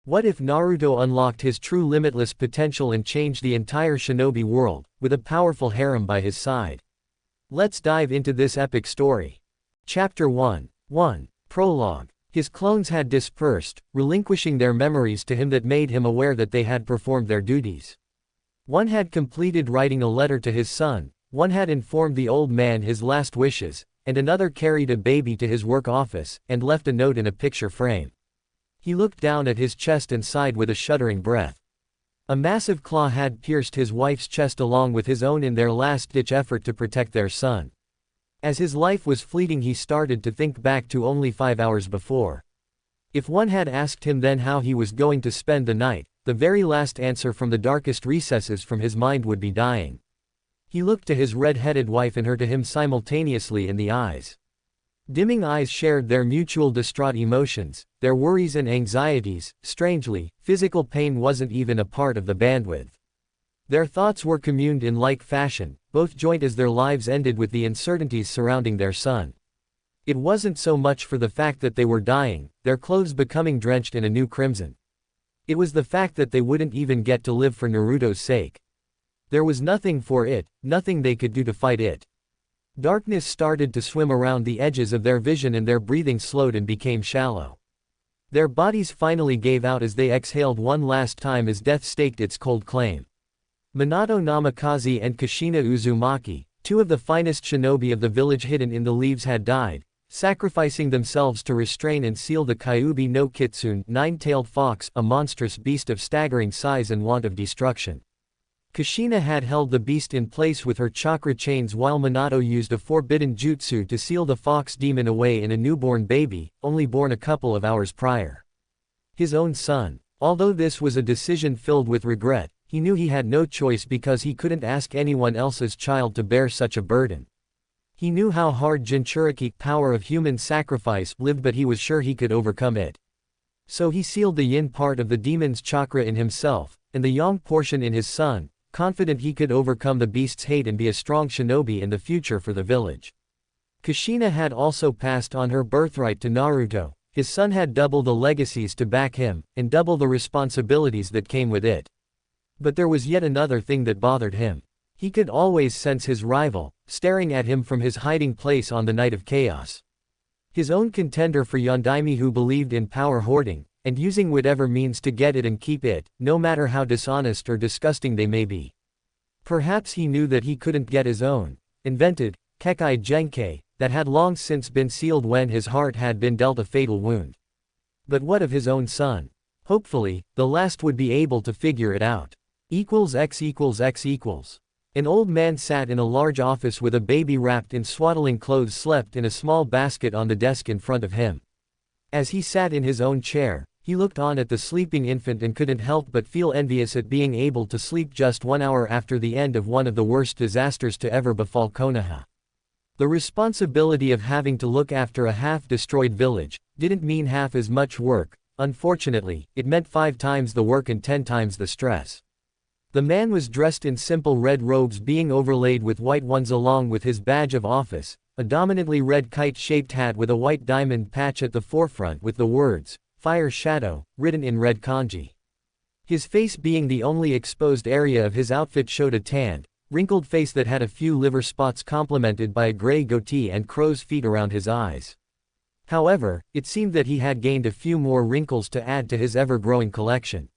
What if Naruto unlocked his true limitless potential and changed the entire shinobi world, with a powerful harem by his side? Let's dive into this epic story. Chapter 1. Prologue. His clones had dispersed, relinquishing their memories to him that made him aware that they had performed their duties. One had completed writing a letter to his son, one had informed the old man his last wishes, and another carried a baby to his work office, and left a note in a picture frame. He looked down at his chest and sighed with a shuddering breath. A massive claw had pierced his wife's chest along with his own in their last-ditch effort to protect their son. As his life was fleeting, he started to think back to only 5 hours before. If one had asked him then how he was going to spend the night, the very last answer from the darkest recesses from his mind would be dying. He looked to his red-headed wife and her to him simultaneously in the eyes. Dimming eyes shared their mutual distraught emotions, their worries and anxieties. Strangely, physical pain wasn't even a part of the bandwidth. Their thoughts were communed in like fashion, both joint as their lives ended with the uncertainties surrounding their son. It wasn't so much for the fact that they were dying, their clothes becoming drenched in a new crimson. It was the fact that they wouldn't even get to live for Naruto's sake. There was nothing for it, nothing they could do to fight it. Darkness started to swim around the edges of their vision and their breathing slowed and became shallow. Their bodies finally gave out as they exhaled one last time as death staked its cold claim. Minato Namikaze and Kushina Uzumaki, two of the finest shinobi of the village hidden in the leaves, had died, sacrificing themselves to restrain and seal the Kyuubi no Kitsune, nine-tailed fox, a monstrous beast of staggering size and want of destruction. Kushina had held the beast in place with her chakra chains while Minato used a forbidden jutsu to seal the fox demon away in a newborn baby, only born a couple of hours prior. His own son. Although this was a decision filled with regret, he knew he had no choice because he couldn't ask anyone else's child to bear such a burden. He knew how hard Jinchuriki, power of human sacrifice, lived, but he was sure he could overcome it. So he sealed the yin part of the demon's chakra in himself, and the yang portion in his son, confident he could overcome the beast's hate and be a strong shinobi in the future for the village. Kushina had also passed on her birthright to Naruto. His son had double the legacies to back him, and double the responsibilities that came with it. But there was yet another thing that bothered him. He could always sense his rival, staring at him from his hiding place on the night of chaos. His own contender for Yondaime, who believed in power hoarding, and using whatever means to get it and keep it, no matter how dishonest or disgusting they may be. Perhaps he knew that he couldn't get his own, invented, Kekkei Genkei, that had long since been sealed when his heart had been dealt a fatal wound. But what of his own son? Hopefully, the last would be able to figure it out. X equals X equals. An old man sat in a large office with a baby wrapped in swaddling clothes slept in a small basket on the desk in front of him. As he sat in his own chair, he looked on at the sleeping infant and couldn't help but feel envious at being able to sleep just 1 hour after the end of one of the worst disasters to ever befall Konoha. The responsibility of having to look after a half-destroyed village didn't mean half as much work. Unfortunately, it meant 5 times the work and 10 times the stress. The man was dressed in simple red robes being overlaid with white ones along with his badge of office, a dominantly red kite-shaped hat with a white diamond patch at the forefront with the words, Fire Shadow, written in red kanji. His face being the only exposed area of his outfit showed a tanned, wrinkled face that had a few liver spots complemented by a gray goatee and crow's feet around his eyes. However, it seemed that he had gained a few more wrinkles to add to his ever-growing collection.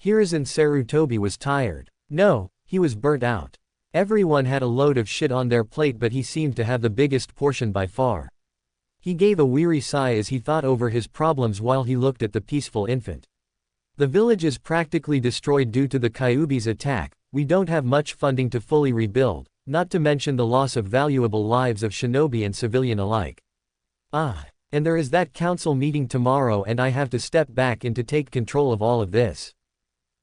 Hiruzen Sarutobi was tired. No, he was burnt out. Everyone had a load of shit on their plate, but he seemed to have the biggest portion by far. He gave a weary sigh as he thought over his problems while he looked at the peaceful infant. The village is practically destroyed due to the Kyuubi's attack. We don't have much funding to fully rebuild, not to mention the loss of valuable lives of shinobi and civilian alike. And there is that council meeting tomorrow and I have to step back in to take control of all of this.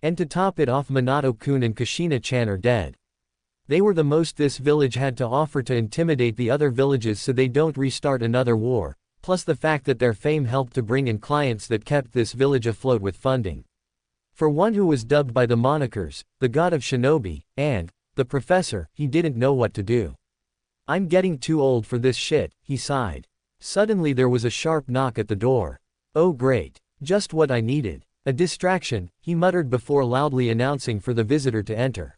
And to top it off, Minato-kun and Kushina-chan are dead. They were the most this village had to offer to intimidate the other villages so they don't restart another war, plus the fact that their fame helped to bring in clients that kept this village afloat with funding. For one who was dubbed by the monikers, the god of shinobi, and the professor, he didn't know what to do. I'm getting too old for this shit, he sighed. Suddenly there was a sharp knock at the door. Oh great. Just what I needed. A distraction, he muttered before loudly announcing for the visitor to enter.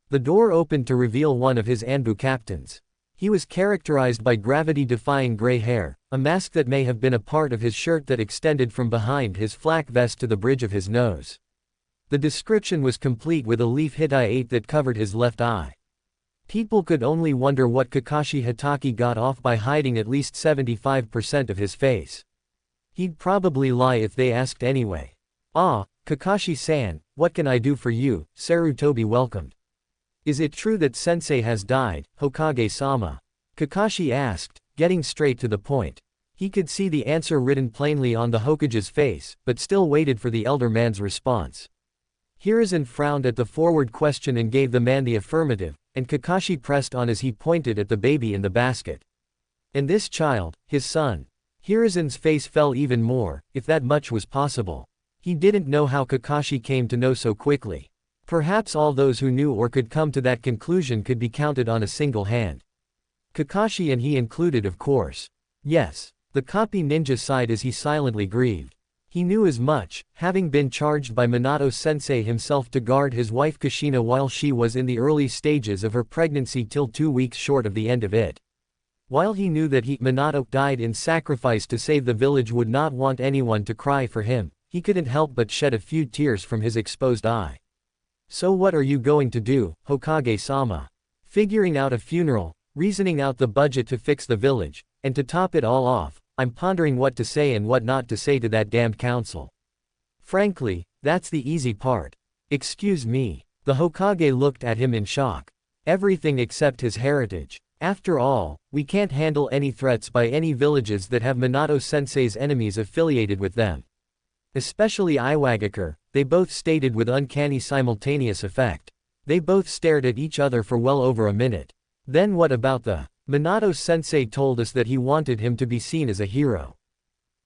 The door opened to reveal one of his Anbu captains. He was characterized by gravity-defying gray hair, a mask that may have been a part of his shirt that extended from behind his flak vest to the bridge of his nose. The description was complete with a leaf Hittite that covered his left eye. People could only wonder what Kakashi Hatake got off by hiding at least 75% of his face. He'd probably lie if they asked anyway. "Ah, Kakashi-san, what can I do for you?" Sarutobi welcomed. "Is it true that sensei has died, Hokage-sama?" Kakashi asked, getting straight to the point. He could see the answer written plainly on the Hokage's face, but still waited for the elder man's response. Hiruzen frowned at the forward question and gave the man the affirmative, and Kakashi pressed on as he pointed at the baby in the basket. "And this child, his son?" Hiruzen's face fell even more, if that much was possible. He didn't know how Kakashi came to know so quickly. Perhaps all those who knew or could come to that conclusion could be counted on a single hand. Kakashi and he included, of course. Yes. The copy ninja sighed as he silently grieved. He knew as much, having been charged by Minato-sensei himself to guard his wife Kushina while she was in the early stages of her pregnancy till 2 weeks short of the end of it. While he knew that Minato died in sacrifice to save the village, would not want anyone to cry for him, he couldn't help but shed a few tears from his exposed eye. "So what are you going to do, Hokage-sama?" "Figuring out a funeral, reasoning out the budget to fix the village, and to top it all off, I'm pondering what to say and what not to say to that damned council. Frankly, that's the easy part." "Excuse me." The Hokage looked at him in shock. "Everything except his heritage. After all, we can't handle any threats by any villages that have Minato-sensei's enemies affiliated with them. Especially Iwagakure," they both stated with uncanny simultaneous effect. They both stared at each other for well over a minute. "Then what about the Minato-sensei told us that he wanted him to be seen as a hero."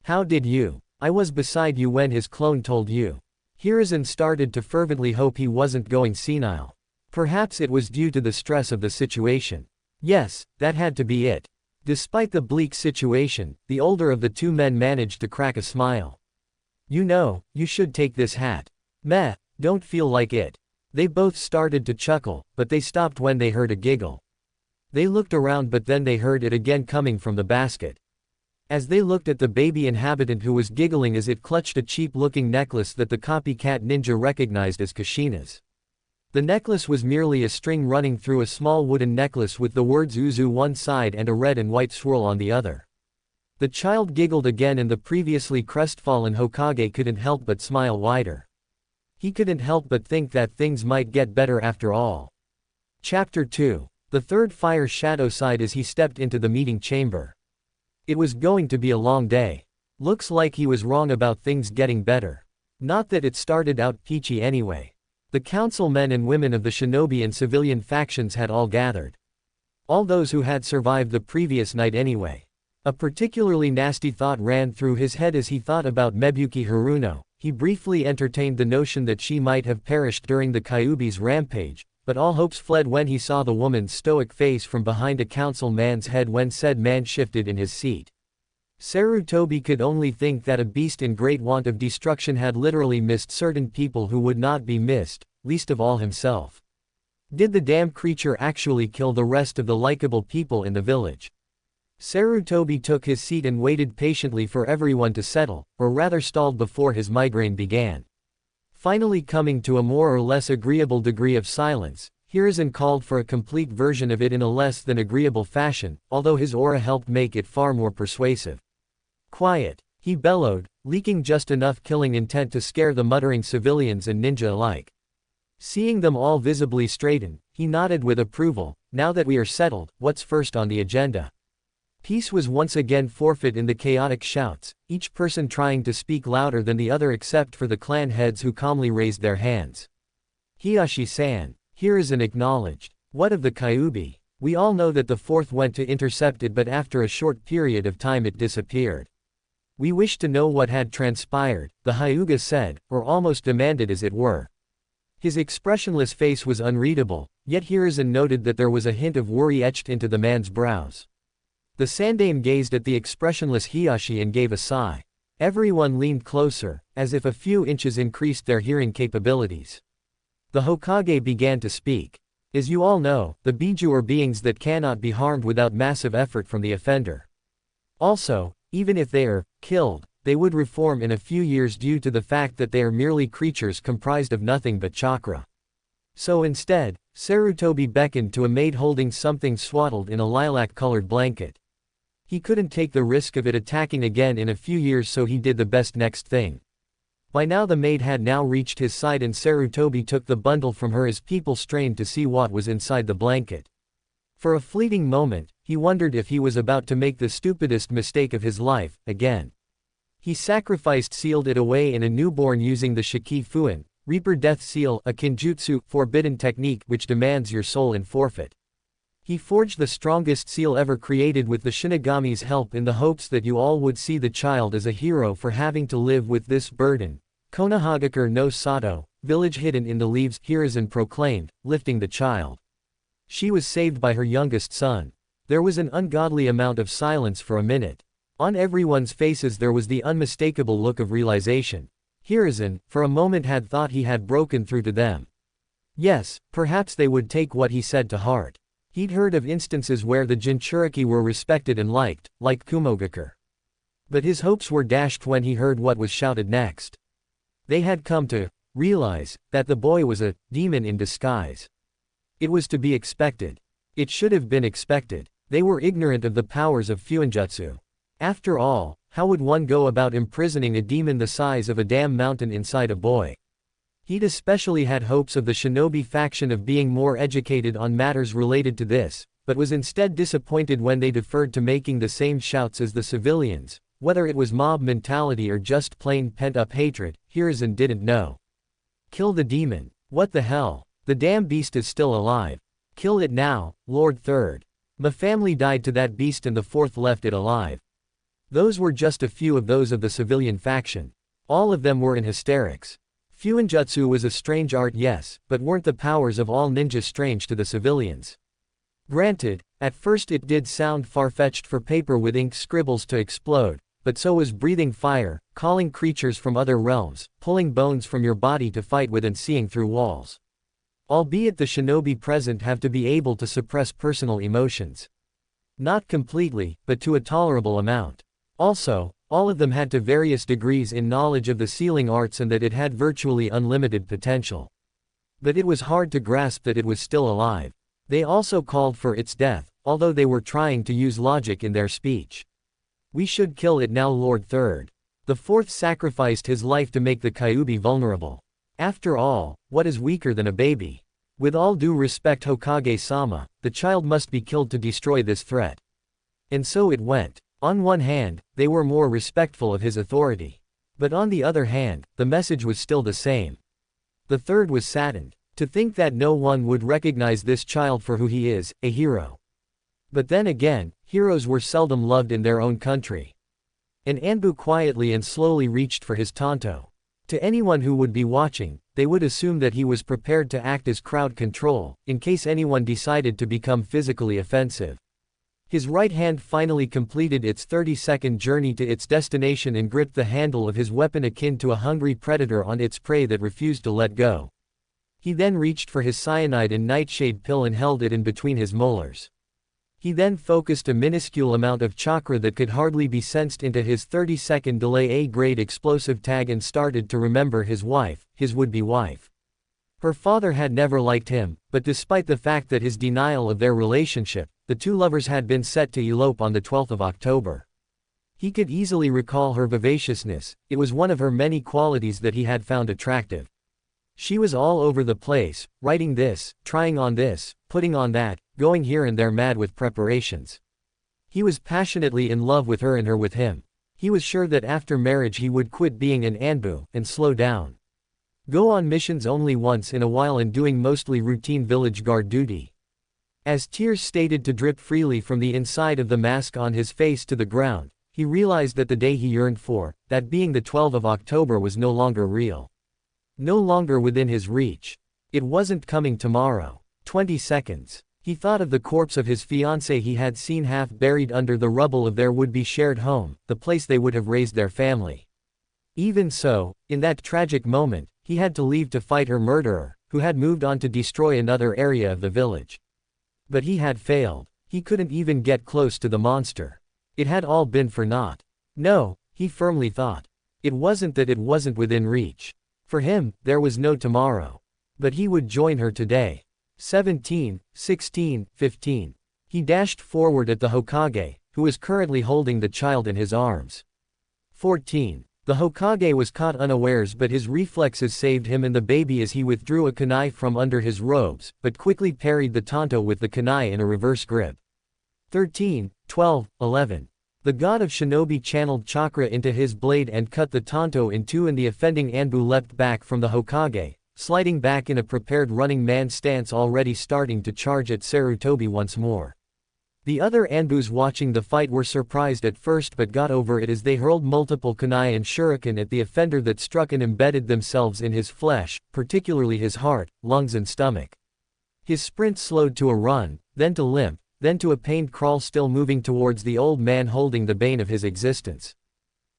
"How did you? I was beside you when his clone told you." Hiruzen started to fervently hope he wasn't going senile. Perhaps it was due to the stress of the situation. Yes, that had to be it. Despite the bleak situation, the older of the two men managed to crack a smile. "You know, you should take this hat." "Meh, don't feel like it." They both started to chuckle, but they stopped when they heard a giggle. They looked around, but then they heard it again coming from the basket. As they looked at the baby inhabitant who was giggling as it clutched a cheap-looking necklace that the copycat ninja recognized as Kushina's. The necklace was merely a string running through a small wooden necklace with the words Uzu one side and a red and white swirl on the other. The child giggled again, and the previously crestfallen Hokage couldn't help but smile wider. He couldn't help but think that things might get better after all. Chapter 2. The third fire shadow sighed as he stepped into the meeting chamber. It was going to be a long day. Looks like he was wrong about things getting better. Not that it started out peachy anyway. The council men and women of the shinobi and civilian factions had all gathered. All those who had survived the previous night anyway. A particularly nasty thought ran through his head as he thought about Mebuki Haruno. He briefly entertained the notion that she might have perished during the Kyuubi's rampage, but all hopes fled when he saw the woman's stoic face from behind a council man's head when said man shifted in his seat. Sarutobi could only think that a beast in great want of destruction had literally missed certain people who would not be missed, least of all himself. Did the damn creature actually kill the rest of the likable people in the village? Sarutobi took his seat and waited patiently for everyone to settle, or rather stalled before his migraine began. Finally coming to a more or less agreeable degree of silence, Hiruzen called for a complete version of it in a less than agreeable fashion, although his aura helped make it far more persuasive. "Quiet," he bellowed, leaking just enough killing intent to scare the muttering civilians and ninja alike. Seeing them all visibly straighten, he nodded with approval. "Now that we are settled, what's first on the agenda?" Peace was once again forfeit in the chaotic shouts, each person trying to speak louder than the other except for the clan heads who calmly raised their hands. "Hiashi-san," Hiruzen acknowledged. "What of the Kyuubi? We all know that the fourth went to intercept it, but after a short period of time it disappeared. We wish to know what had transpired," the Hyuga said, or almost demanded as it were. His expressionless face was unreadable, yet Hiruzen noted that there was a hint of worry etched into the man's brows. The Sandaime gazed at the expressionless Hiashi and gave a sigh. Everyone leaned closer, as if a few inches increased their hearing capabilities. The Hokage began to speak. As you all know, the Biju are beings that cannot be harmed without massive effort from the offender. Also, even if they are killed, they would reform in a few years due to the fact that they are merely creatures comprised of nothing but chakra. So instead, Sarutobi beckoned to a maid holding something swaddled in a lilac-colored blanket. He couldn't take the risk of it attacking again in a few years, so he did the best next thing. By now the maid had now reached his side and Sarutobi took the bundle from her as people strained to see what was inside the blanket. For a fleeting moment, he wondered if he was about to make the stupidest mistake of his life, again. He sealed it away in a newborn using the Shiki Fuin, Reaper Death Seal, a Kinjutsu, forbidden technique which demands your soul in forfeit. He forged the strongest seal ever created with the Shinigami's help in the hopes that you all would see the child as a hero for having to live with this burden. Konohagakure no Sato, village hidden in the leaves, Hiruzen proclaimed, lifting the child. She was saved by her youngest son. There was an ungodly amount of silence for a minute. On everyone's faces there was the unmistakable look of realization. Hiruzen, for a moment, had thought he had broken through to them. Yes, perhaps they would take what he said to heart. He'd heard of instances where the Jinchuriki were respected and liked, like Kumogakure. But his hopes were dashed when he heard what was shouted next. They had come to realize that the boy was a demon in disguise. It was to be expected. It should have been expected. They were ignorant of the powers of Fuinjutsu. After all, how would one go about imprisoning a demon the size of a damn mountain inside a boy? He'd especially had hopes of the shinobi faction of being more educated on matters related to this, but was instead disappointed when they deferred to making the same shouts as the civilians. Whether it was mob mentality or just plain pent-up hatred, Hiruzen didn't know. Kill the demon. What the hell? The damn beast is still alive. Kill it now, Lord Third. My family died to that beast and the fourth left it alive. Those were just a few of those of the civilian faction. All of them were in hysterics. Fuinjutsu was a strange art, yes, but weren't the powers of all ninjas strange to the civilians? Granted, at first it did sound far-fetched for paper with ink scribbles to explode, but so was breathing fire, calling creatures from other realms, pulling bones from your body to fight with and seeing through walls. Albeit the shinobi present have to be able to suppress personal emotions. Not completely, but to a tolerable amount. Also, all of them had to various degrees in knowledge of the sealing arts and that it had virtually unlimited potential. But it was hard to grasp that it was still alive. They also called for its death, although they were trying to use logic in their speech. We should kill it now, Lord Third. The fourth sacrificed his life to make the Kyuubi vulnerable. After all, what is weaker than a baby? With all due respect, Hokage-sama, the child must be killed to destroy this threat. And so it went. On one hand, they were more respectful of his authority. But on the other hand, the message was still the same. The third was saddened. To think that no one would recognize this child for who he is, a hero. But then again, heroes were seldom loved in their own country. And Anbu quietly and slowly reached for his tanto. To anyone who would be watching, they would assume that he was prepared to act as crowd control, in case anyone decided to become physically offensive. His right hand finally completed its 30-second journey to its destination and gripped the handle of his weapon akin to a hungry predator on its prey that refused to let go. He then reached for his cyanide and nightshade pill and held it in between his molars. He then focused a minuscule amount of chakra that could hardly be sensed into his 30-second delay A-grade explosive tag and started to remember his wife, his would-be wife. Her father had never liked him, but despite the fact that his denial of their relationship, the two lovers had been set to elope on the 12th of October. He could easily recall her vivaciousness. It was one of her many qualities that he had found attractive. She was all over the place, writing this, trying on this, putting on that, going here and there mad with preparations. He was passionately in love with her and her with him. He was sure that after marriage he would quit being an Anbu, and slow down. Go on missions only once in a while and doing mostly routine village guard duty. As tears stated to drip freely from the inside of the mask on his face to the ground, he realized that the day he yearned for, that being the 12th of October, was no longer real. No longer within his reach. It wasn't coming tomorrow. 20 seconds. He thought of the corpse of his fiancée he had seen half buried under the rubble of their would-be shared home, the place they would have raised their family. Even so, in that tragic moment, he had to leave to fight her murderer, who had moved on to destroy another area of the village. But he had failed. He couldn't even get close to the monster. It had all been for naught. No, he firmly thought. It wasn't that it wasn't within reach. For him, there was no tomorrow. But he would join her today. 17, 16, 15. He dashed forward at the Hokage, who was currently holding the child in his arms. 14. The Hokage was caught unawares, but his reflexes saved him and the baby as he withdrew a kunai from under his robes, but quickly parried the tanto with the kunai in a reverse grip. 13, 12, 11. The god of shinobi channeled chakra into his blade and cut the tanto in two, and the offending Anbu leapt back from the Hokage, sliding back in a prepared running man stance, already starting to charge at Sarutobi once more. The other Anbus watching the fight were surprised at first but got over it as they hurled multiple kunai and shuriken at the offender that struck and embedded themselves in his flesh, particularly his heart, lungs and stomach. His sprint slowed to a run, then to limp, then to a pained crawl, still moving towards the old man holding the bane of his existence.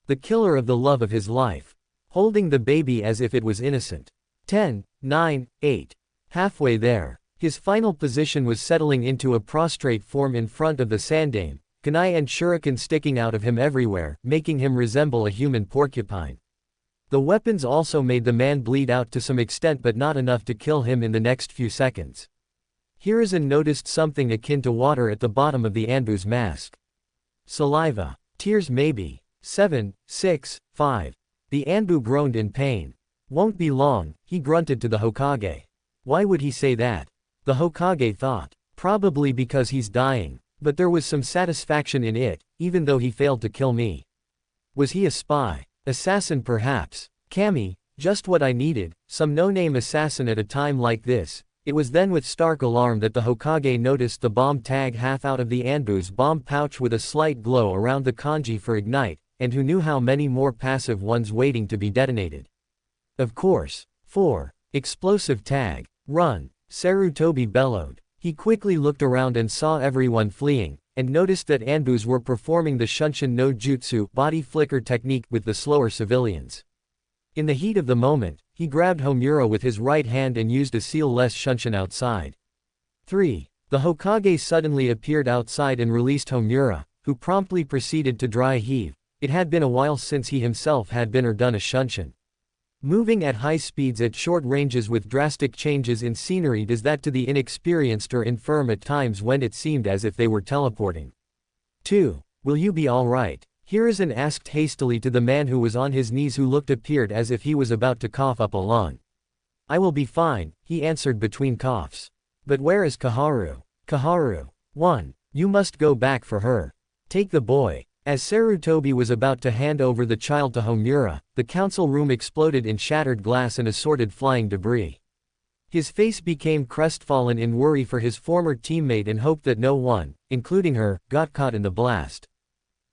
The killer of the love of his life. Holding the baby as if it was innocent. 10, 9, 8. Halfway there. His final position was settling into a prostrate form in front of the sandame, kunai and shuriken sticking out of him everywhere, making him resemble a human porcupine. The weapons also made the man bleed out to some extent, but not enough to kill him in the next few seconds. Hiruzen noticed something akin to water at the bottom of the Anbu's mask. Saliva. Tears maybe. 7, 6, 5. The Anbu groaned in pain. Won't be long, he grunted to the Hokage. Why would he say that? The Hokage thought. Probably because he's dying, but there was some satisfaction in it, even though he failed to kill me. Was he a spy? Assassin perhaps? Kami, just what I needed, some no-name assassin at a time like this. It was then with stark alarm that the Hokage noticed the bomb tag half out of the Anbu's bomb pouch with a slight glow around the kanji for ignite, and who knew how many more passive ones waiting to be detonated. Of course. 4. Explosive tag. Run. Sarutobi bellowed. He quickly looked around and saw everyone fleeing, and noticed that Anbus were performing the Shunshin no Jutsu body flicker technique with the slower civilians. In the heat of the moment, he grabbed Homura with his right hand and used a seal-less Shunshin outside. 3. The Hokage suddenly appeared outside and released Homura, who promptly proceeded to dry heave. It had been a while since he himself had been or done a Shunshin. Moving at high speeds at short ranges with drastic changes in scenery does that to the inexperienced or infirm at times when it seemed as if they were teleporting. 2. Will you be alright? Hiruzen asked hastily to the man who was on his knees, who appeared as if he was about to cough up a lung. I will be fine, he answered between coughs. But where is Kaharu? Kaharu. 1. You must go back for her. Take the boy. As Sarutobi was about to hand over the child to Homura, the council room exploded in shattered glass and assorted flying debris. His face became crestfallen in worry for his former teammate and hoped that no one, including her, got caught in the blast.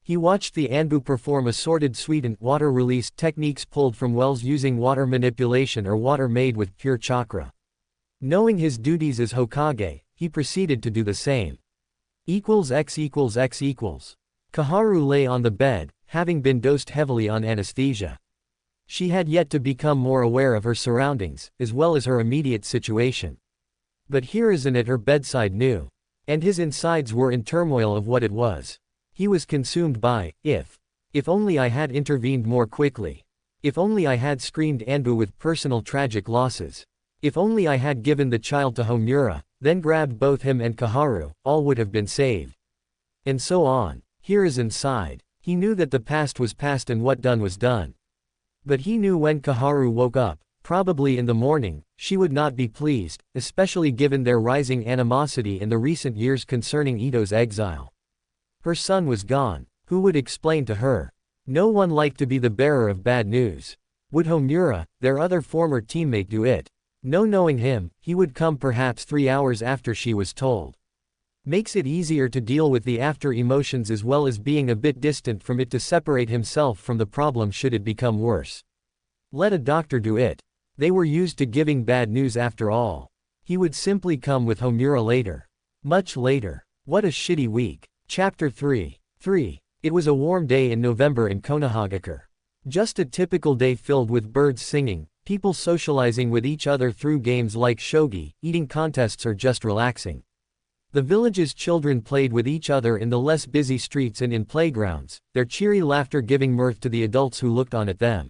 He watched the Anbu perform assorted sweetened water-released techniques pulled from wells using water manipulation or water made with pure chakra. Knowing his duties as Hokage, he proceeded to do the same. == Kaharu lay on the bed, having been dosed heavily on anesthesia. She had yet to become more aware of her surroundings, as well as her immediate situation. But Hiruzen at her bedside knew. And his insides were in turmoil of what it was. He was consumed by, if only I had intervened more quickly. If only I had screamed Anbu with personal tragic losses. If only I had given the child to Homura, then grabbed both him and Kaharu, all would have been saved. And so on. Hiruzen sighed. He knew that the past was past and what done was done. But he knew when Kaharu woke up, probably in the morning, she would not be pleased, especially given their rising animosity in the recent years concerning Ito's exile. Her son was gone. Who would explain to her? No one liked to be the bearer of bad news. Would Homura, their other former teammate, do it? No, knowing him, he would come perhaps 3 hours after she was told. Makes it easier to deal with the after emotions as well as being a bit distant from it to separate himself from the problem should it become worse. Let a doctor do it. They were used to giving bad news after all. He would simply come with Homura later. Much later. What a shitty week. Chapter 3. It was a warm day in November in Konohagakure. Just a typical day filled with birds singing, people socializing with each other through games like shogi, eating contests or just relaxing. The village's children played with each other in the less busy streets and in playgrounds, their cheery laughter giving mirth to the adults who looked on at them.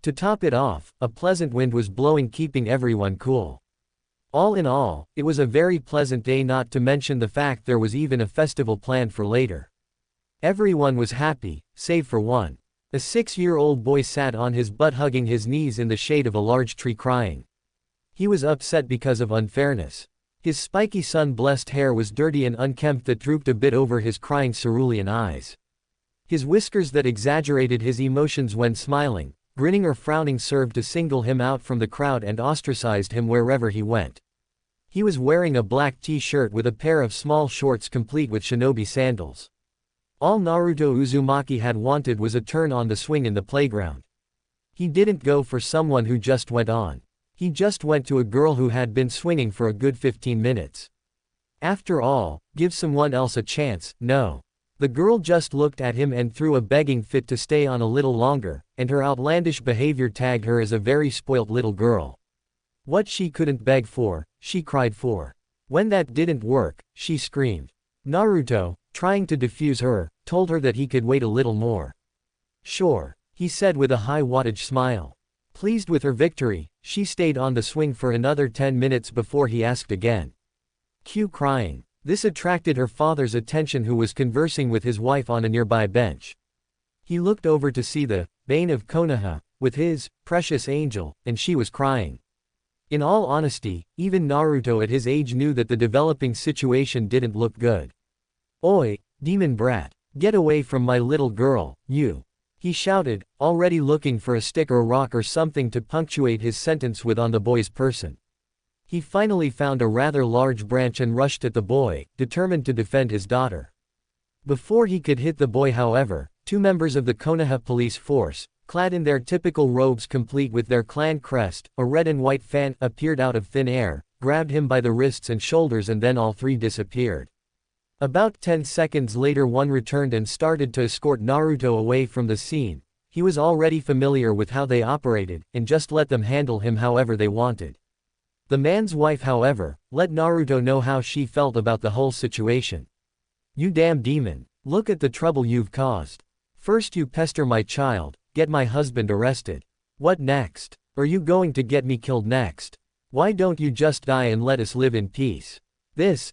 To top it off, a pleasant wind was blowing, keeping everyone cool. All in all, it was a very pleasant day, not to mention the fact there was even a festival planned for later. Everyone was happy, save for one. A 6-year-old boy sat on his butt hugging his knees in the shade of a large tree crying. He was upset because of unfairness. His spiky sun-blessed hair was dirty and unkempt that drooped a bit over his crying cerulean eyes. His whiskers that exaggerated his emotions when smiling, grinning or frowning served to single him out from the crowd and ostracized him wherever he went. He was wearing a black t-shirt with a pair of small shorts complete with shinobi sandals. All Naruto Uzumaki had wanted was a turn on the swing in the playground. He didn't go for someone who just went on. He just went to a girl who had been swinging for a good 15 minutes. After all, give someone else a chance, no. The girl just looked at him and threw a begging fit to stay on a little longer, and her outlandish behavior tagged her as a very spoilt little girl. What she couldn't beg for, she cried for. When that didn't work, she screamed. Naruto, trying to defuse her, told her that he could wait a little more. Sure, he said with a high-wattage smile. Pleased with her victory, she stayed on the swing for another 10 minutes before he asked again. Cue crying. This attracted her father's attention, who was conversing with his wife on a nearby bench. He looked over to see the bane of Konoha, with his precious angel, and she was crying. In all honesty, even Naruto at his age knew that the developing situation didn't look good. Oi, demon brat, get away from my little girl, you! He shouted, already looking for a stick or rock or something to punctuate his sentence with on the boy's person. He finally found a rather large branch and rushed at the boy, determined to defend his daughter. Before he could hit the boy, however, 2 members of the Konoha police force, clad in their typical robes complete with their clan crest, a red and white fan, appeared out of thin air, grabbed him by the wrists and shoulders, and then all 3 disappeared. About 10 seconds later one returned and started to escort Naruto away from the scene. He was already familiar with how they operated, and just let them handle him however they wanted. The man's wife, however, let Naruto know how she felt about the whole situation. You damn demon, look at the trouble you've caused. First you pester my child, get my husband arrested. What next? Are you going to get me killed next? Why don't you just die and let us live in peace? This,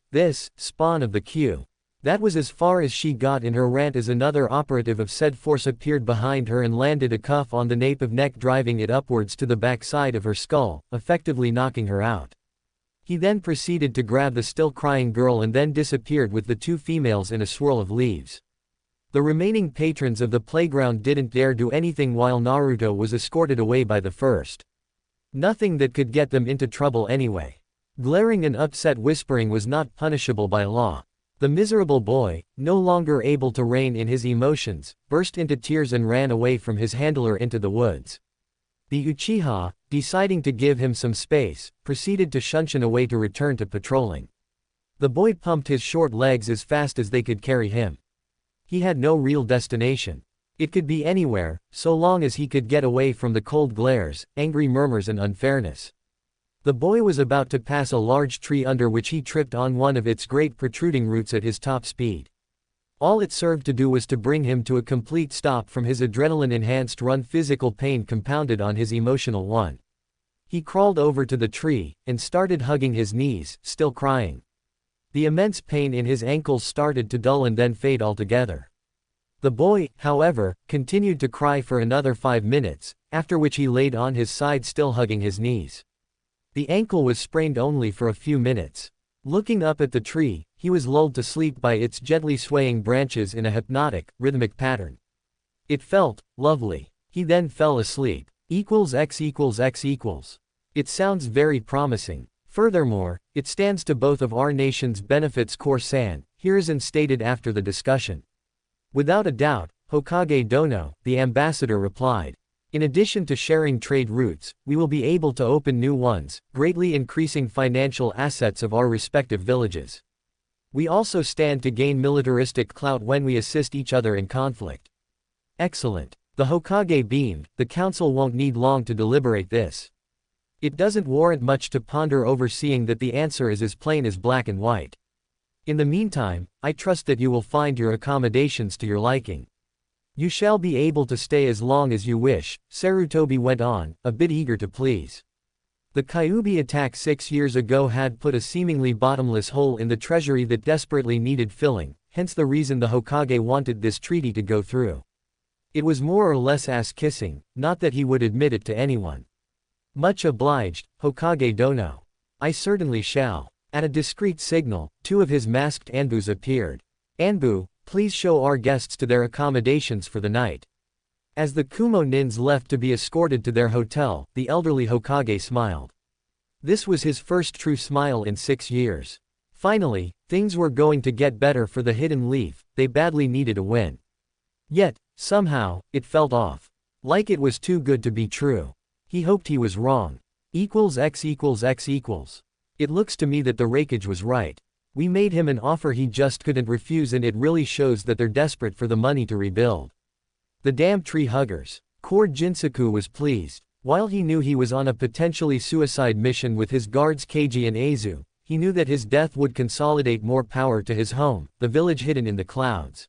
spawn of the queue. That was as far as she got in her rant as another operative of said force appeared behind her and landed a cuff on the nape of neck, driving it upwards to the backside of her skull, effectively knocking her out. He then proceeded to grab the still crying girl and then disappeared with the 2 females in a swirl of leaves. The remaining patrons of the playground didn't dare do anything while Naruto was escorted away by the first. Nothing that could get them into trouble anyway. Glaring and upset whispering was not punishable by law. The miserable boy, no longer able to rein in his emotions, burst into tears and ran away from his handler into the woods. The Uchiha, deciding to give him some space, proceeded to shunshin away to return to patrolling. The boy pumped his short legs as fast as they could carry him. He had no real destination. It could be anywhere, so long as he could get away from the cold glares, angry murmurs and unfairness. The boy was about to pass a large tree under which he tripped on one of its great protruding roots at his top speed. All it served to do was to bring him to a complete stop from his adrenaline-enhanced run, physical pain compounded on his emotional one. He crawled over to the tree, and started hugging his knees, still crying. The immense pain in his ankles started to dull and then fade altogether. The boy, however, continued to cry for another 5 minutes, after which he laid on his side still hugging his knees. The ankle was sprained only for a few minutes. Looking up at the tree, he was lulled to sleep by its gently swaying branches in a hypnotic, rhythmic pattern. It felt lovely. He then fell asleep. X equals X equals. It sounds very promising. Furthermore, it stands to both of our nation's benefits. Core-san, here is stated after the discussion. Without a doubt, Hokage Dono, the ambassador replied. In addition to sharing trade routes, we will be able to open new ones, greatly increasing financial assets of our respective villages. We also stand to gain militaristic clout when we assist each other in conflict. Excellent. The Hokage beamed, the council won't need long to deliberate this. It doesn't warrant much to ponder over, seeing that the answer is as plain as black and white. In the meantime, I trust that you will find your accommodations to your liking. You shall be able to stay as long as you wish, Sarutobi went on, a bit eager to please. The Kyuubi attack 6 years ago had put a seemingly bottomless hole in the treasury that desperately needed filling, hence the reason the Hokage wanted this treaty to go through. It was more or less ass-kissing, not that he would admit it to anyone. Much obliged, Hokage Dono. I certainly shall. At a discreet signal, 2 of his masked Anbus appeared. Anbu, please show our guests to their accommodations for the night. As the Kumo nins left to be escorted to their hotel, the elderly Hokage smiled. This was his first true smile in 6 years. Finally, things were going to get better for the Hidden Leaf, they badly needed a win. Yet, somehow, it felt off. Like it was too good to be true. He hoped he was wrong. X equals X equals. It looks to me that the Raikage was right. We made him an offer he just couldn't refuse, and it really shows that they're desperate for the money to rebuild. The damn tree huggers. Core Jinsaku was pleased. While he knew he was on a potentially suicide mission with his guards Keiji and Aizu, he knew that his death would consolidate more power to his home, the village hidden in the clouds.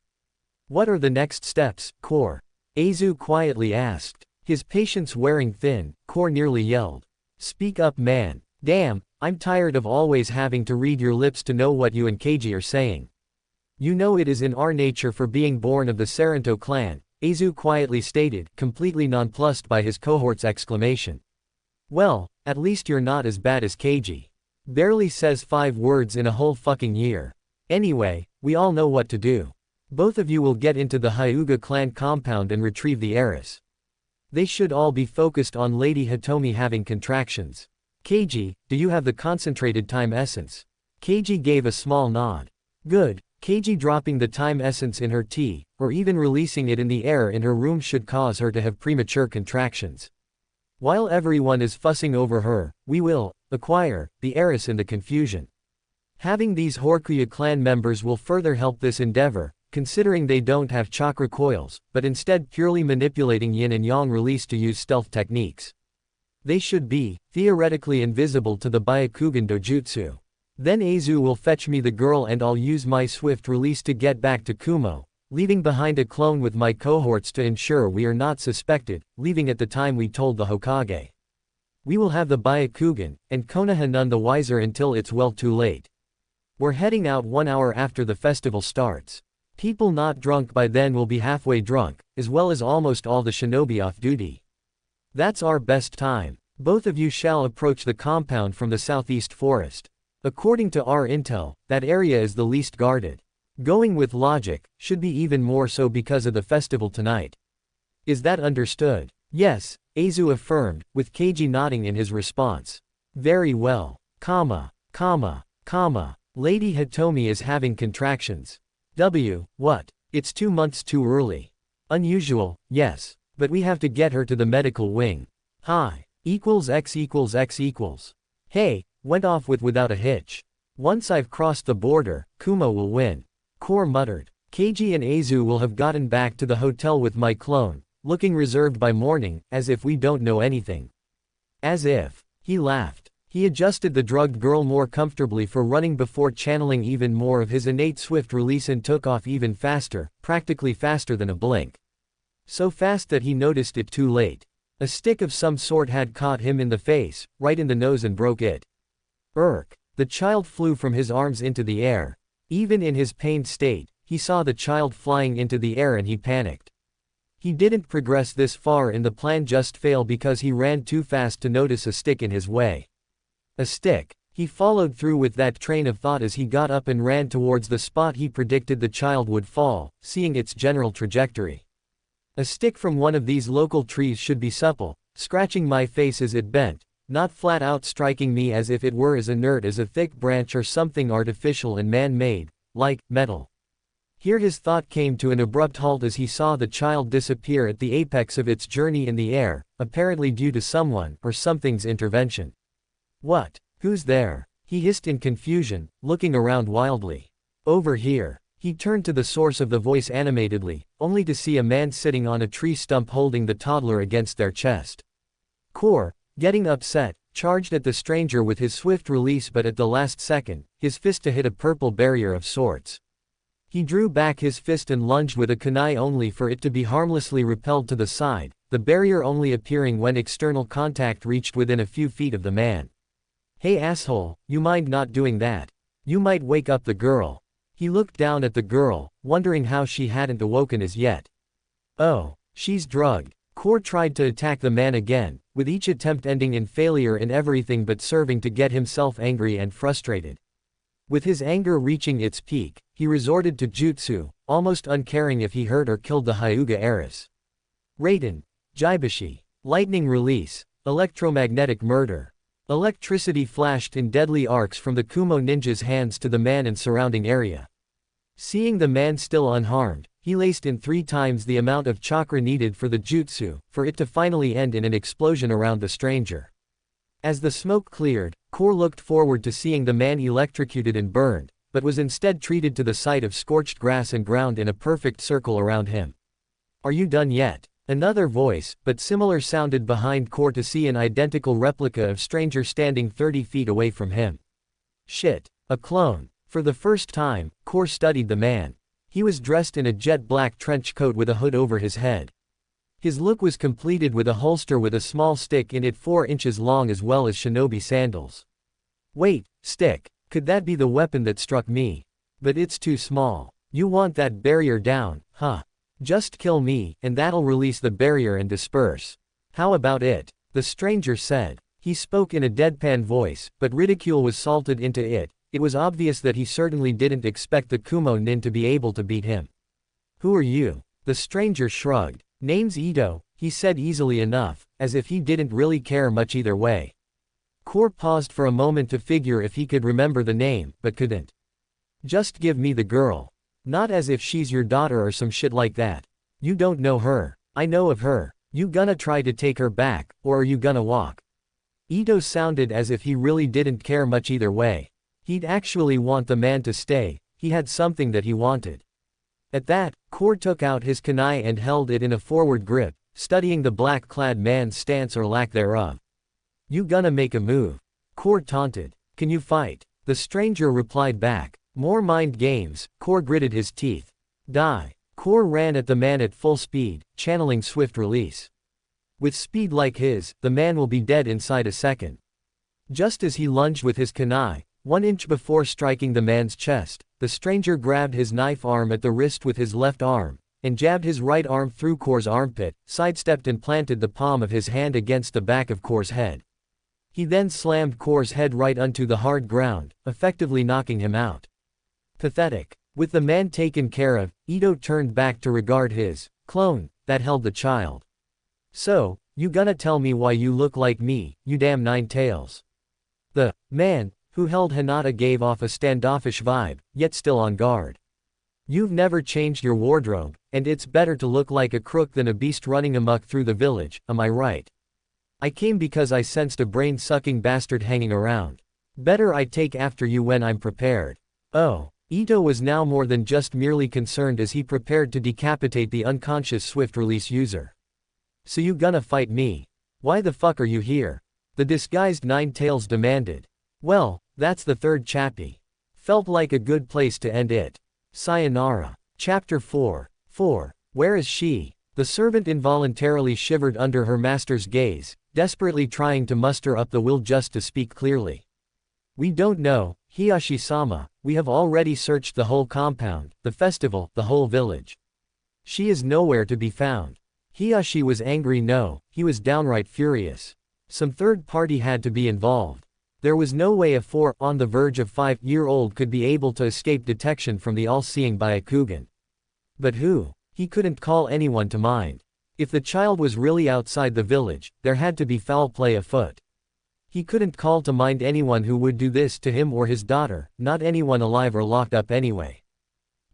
What are the next steps, Core? Aizu quietly asked. His patience wearing thin, Core nearly yelled. Speak up, man. Damn, I'm tired of always having to read your lips to know what you and Keiji are saying. You know it is in our nature for being born of the Saranto clan, Aizu quietly stated, completely nonplussed by his cohort's exclamation. Well, at least you're not as bad as Keiji. Barely says 5 words in a whole fucking year. Anyway, we all know what to do. Both of you will get into the Hyuga clan compound and retrieve the heiress. They should all be focused on Lady Hitomi having contractions. Keiji, do you have the concentrated time essence? Keiji gave a small nod. Good. Keiji dropping the time essence in her tea, or even releasing it in the air in her room should cause her to have premature contractions. While everyone is fussing over her, we will acquire the heiress in the confusion. Having these Horikuya clan members will further help this endeavor, considering they don't have chakra coils, but instead purely manipulating yin and yang release to use stealth techniques. They should be, theoretically, invisible to the Byakugan dojutsu. Then Aizu will fetch me the girl and I'll use my swift release to get back to Kumo, leaving behind a clone with my cohorts to ensure we are not suspected, leaving at the time we told the Hokage. We will have the Byakugan, and Konoha none the wiser until it's well too late. We're heading out 1 hour after the festival starts. People not drunk by then will be halfway drunk, as well as almost all the shinobi off duty. That's our best time. Both of you shall approach the compound from the southeast forest. According to our intel, that area is the least guarded. Going with logic, should be even more so because of the festival tonight. Is that understood? Yes, Aizu affirmed, with Keiji nodding in his response. Very well. Lady Hitomi is having contractions. What? It's 2 months too early. Unusual, yes. But we have to get her to the medical wing. X equals X equals. Hey, went off without a hitch. Once I've crossed the border, Kumo will win. Core muttered. Keiji and Aizu will have gotten back to the hotel with my clone, looking reserved by morning, as if we don't know anything. As if. He laughed. He adjusted the drugged girl more comfortably for running before channeling even more of his innate swift release and took off even faster, practically faster than a blink. So fast that he noticed it too late. A stick of some sort had caught him in the face, right in the nose, and broke it. The child flew from his arms into the air. Even in his pained state, he saw the child flying into the air and he panicked. He didn't progress this far in the plan, just fail because he ran too fast to notice a stick in his way. A stick. He followed through with that train of thought as he got up and ran towards the spot he predicted the child would fall, seeing its general trajectory. A stick from one of these local trees should be supple, scratching my face as it bent, not flat out striking me as if it were as inert as a thick branch or something artificial and man-made, like metal. Here his thought came to an abrupt halt as he saw the child disappear at the apex of its journey in the air, apparently due to someone or something's intervention. What? Who's there? He hissed in confusion, looking around wildly. Over here. He turned to the source of the voice animatedly, only to see a man sitting on a tree stump holding the toddler against their chest. Core, getting upset, charged at the stranger with his swift release, but at the last second, his fist hit a purple barrier of sorts. He drew back his fist and lunged with a kunai only for it to be harmlessly repelled to the side, the barrier only appearing when external contact reached within a few feet of the man. "Hey asshole, you mind not doing that? You might wake up the girl." He looked down at the girl, wondering how she hadn't awoken as yet. "Oh, she's drugged." Core tried to attack the man again, with each attempt ending in failure in everything but serving to get himself angry and frustrated. With his anger reaching its peak, he resorted to jutsu, almost uncaring if he hurt or killed the Hyuga heiress. Raiden. Jibashi. Lightning release. Electromagnetic murder. Electricity flashed in deadly arcs from the Kumo ninja's hands to the man and surrounding area. Seeing the man still unharmed, he laced in 3 times the amount of chakra needed for the jutsu, for it to finally end in an explosion around the stranger. As the smoke cleared, Core looked forward to seeing the man electrocuted and burned, but was instead treated to the sight of scorched grass and ground in a perfect circle around him. "Are you done yet?" Another voice, but similar, sounded behind Core to see an identical replica of stranger standing 30 feet away from him. Shit. A clone. For the first time, Core studied the man. He was dressed in a jet black trench coat with a hood over his head. His look was completed with a holster with a small stick in it 4 inches long as well as shinobi sandals. "Wait, stick. Could that be the weapon that struck me? But it's too small. You want that barrier down, huh? Just kill me, and that'll release the barrier and disperse. How about it?" the stranger said. He spoke in a deadpan voice, but ridicule was salted into it. It was obvious that he certainly didn't expect the Kumo nin to be able to beat him. "Who are you?" The stranger shrugged. "Name's Ito," he said easily enough, as if he didn't really care much either way. Core paused for a moment to figure if he could remember the name, but couldn't. "Just give me the girl. Not as if she's your daughter or some shit like that. You don't know her. I know of her. You gonna try to take her back, or are you gonna walk?" Ito sounded as if he really didn't care much either way. He'd actually want the man to stay. He had something that he wanted. At that, Core took out his kunai and held it in a forward grip, studying the black-clad man's stance or lack thereof. "You gonna make a move?" Core taunted. "Can you fight?" The stranger replied back. "More mind games." Core gritted his teeth. "Die." Core ran at the man at full speed, channeling swift release. With speed like his, the man will be dead inside a second. Just as he lunged with his kunai, 1 inch before striking the man's chest, the stranger grabbed his knife arm at the wrist with his left arm, and jabbed his right arm through Core's armpit, sidestepped and planted the palm of his hand against the back of Core's head. He then slammed Core's head right onto the hard ground, effectively knocking him out. Pathetic. With the man taken care of, Ito turned back to regard his clone that held the child. "So, you gonna tell me why you look like me, you damn 9 tails?" The man who held Hinata gave off a standoffish vibe, yet still on guard. "You've never changed your wardrobe, and it's better to look like a crook than a beast running amok through the village, am I right? I came because I sensed a brain-sucking bastard hanging around. Better I take after you when I'm prepared." Oh. Ito was now more than just merely concerned as he prepared to decapitate the unconscious swift-release user. "So you gonna fight me? Why the fuck are you here?" the disguised 9 tails demanded. "Well, that's the 3rd chapter. Felt like a good place to end it. Sayonara." Chapter 4. Where is she? The servant involuntarily shivered under her master's gaze, desperately trying to muster up the will just to speak clearly. "We don't know, Hiashi-sama. We have already searched the whole compound, the festival, the whole village. She is nowhere to be found." Hiashi was angry. No, he was downright furious. Some third party had to be involved. There was no way a 4, on the verge of 5-year-old could be able to escape detection from the all-seeing Byakugan. But who? He couldn't call anyone to mind. If the child was really outside the village, there had to be foul play afoot. He couldn't call to mind anyone who would do this to him or his daughter, not anyone alive or locked up anyway.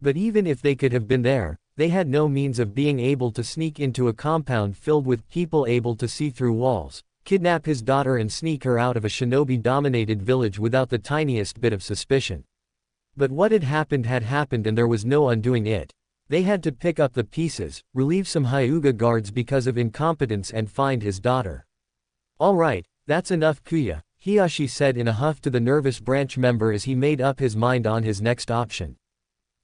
But even if they could have been there, they had no means of being able to sneak into a compound filled with people able to see through walls, kidnap his daughter and sneak her out of a shinobi-dominated village without the tiniest bit of suspicion. But what had happened and there was no undoing it. They had to pick up the pieces, relieve some Hyuga guards because of incompetence and find his daughter. Alright, that's enough Kuya, Hiashi said in a huff to the nervous branch member as he made up his mind on his next option.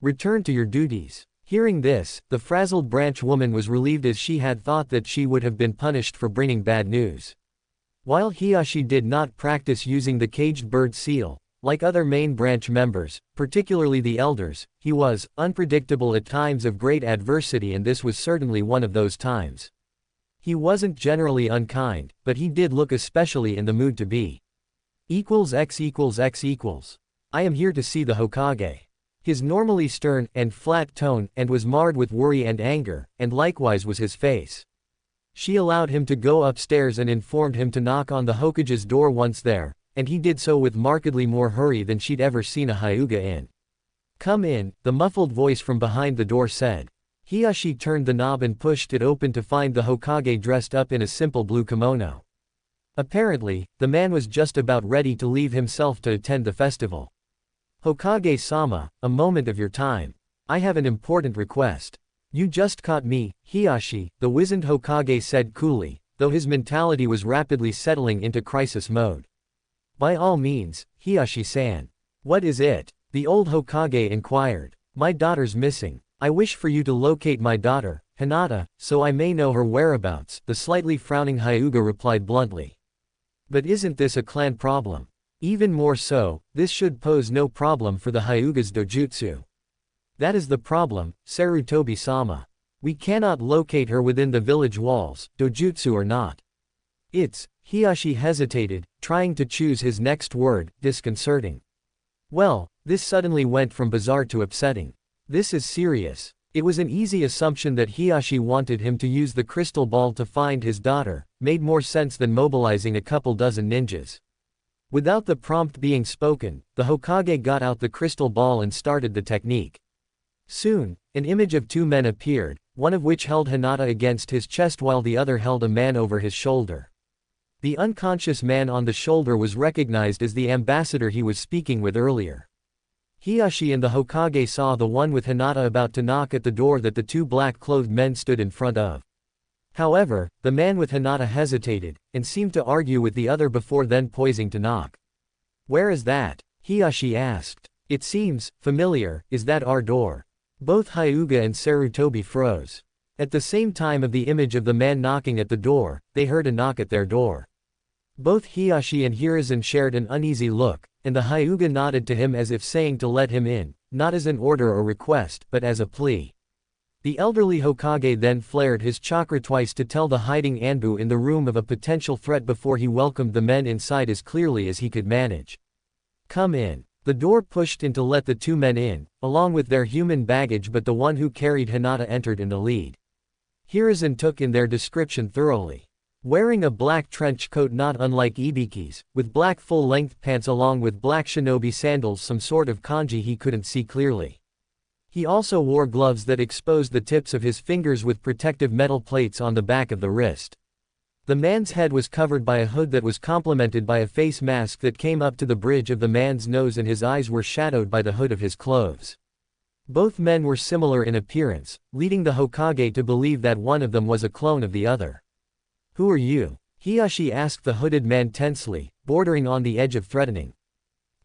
Return to your duties. Hearing this, the frazzled branch woman was relieved as she had thought that she would have been punished for bringing bad news. While Hiashi did not practice using the caged bird seal, like other main branch members, particularly the elders, he was unpredictable at times of great adversity, and this was certainly one of those times. He wasn't generally unkind, but he did look especially in the mood to be. X=X=. I am here to see the Hokage. His normally stern and flat tone and was marred with worry and anger, and likewise was his face. She allowed him to go upstairs and informed him to knock on the Hokage's door once there, and he did so with markedly more hurry than she'd ever seen a Hyuga in. Come in, the muffled voice from behind the door said. Hiashi turned the knob and pushed it open to find the Hokage dressed up in a simple blue kimono. Apparently, the man was just about ready to leave himself to attend the festival. Hokage-sama, a moment of your time. I have an important request. You just caught me, Hiashi, the wizened Hokage said coolly, though his mentality was rapidly settling into crisis mode. By all means, Hiashi-san. What is it? The old Hokage inquired. My daughter's missing. I wish for you to locate my daughter, Hinata, so I may know her whereabouts, the slightly frowning Hyuga replied bluntly. But isn't this a clan problem? Even more so, this should pose no problem for the Hyuga's dojutsu. That is the problem, Sarutobi-sama. We cannot locate her within the village walls, dojutsu or not. It's, Hiashi hesitated, trying to choose his next word, disconcerting. Well, this suddenly went from bizarre to upsetting. This is serious. It was an easy assumption that Hiashi wanted him to use the crystal ball to find his daughter, made more sense than mobilizing a couple dozen ninjas. Without the prompt being spoken, the Hokage got out the crystal ball and started the technique. Soon, an image of two men appeared, one of which held Hinata against his chest while the other held a man over his shoulder. The unconscious man on the shoulder was recognized as the ambassador he was speaking with earlier. Hiashi and the Hokage saw the one with Hinata about to knock at the door that the two black-clothed men stood in front of. However, the man with Hinata hesitated, and seemed to argue with the other before then poising to knock. Where is that? Hiashi asked. It seems familiar, is that our door? Both Hyuga and Sarutobi froze. At the same time of the image of the man knocking at the door, they heard a knock at their door. Both Hiashi and Hiruzen shared an uneasy look, and the Hyuga nodded to him as if saying to let him in, not as an order or request, but as a plea. The elderly Hokage then flared his chakra twice to tell the hiding Anbu in the room of a potential threat before he welcomed the men inside as clearly as he could manage. Come in. The door pushed in to let the two men in, along with their human baggage, but the one who carried Hinata entered in the lead. Hiruzen took in their description thoroughly. Wearing a black trench coat not unlike Ibiki's, with black full-length pants along with black shinobi sandals, some sort of kanji he couldn't see clearly. He also wore gloves that exposed the tips of his fingers with protective metal plates on the back of the wrist. The man's head was covered by a hood that was complemented by a face mask that came up to the bridge of the man's nose, and his eyes were shadowed by the hood of his clothes. Both men were similar in appearance, leading the Hokage to believe that one of them was a clone of the other. Who are you? Hiashi asked the hooded man tensely, bordering on the edge of threatening.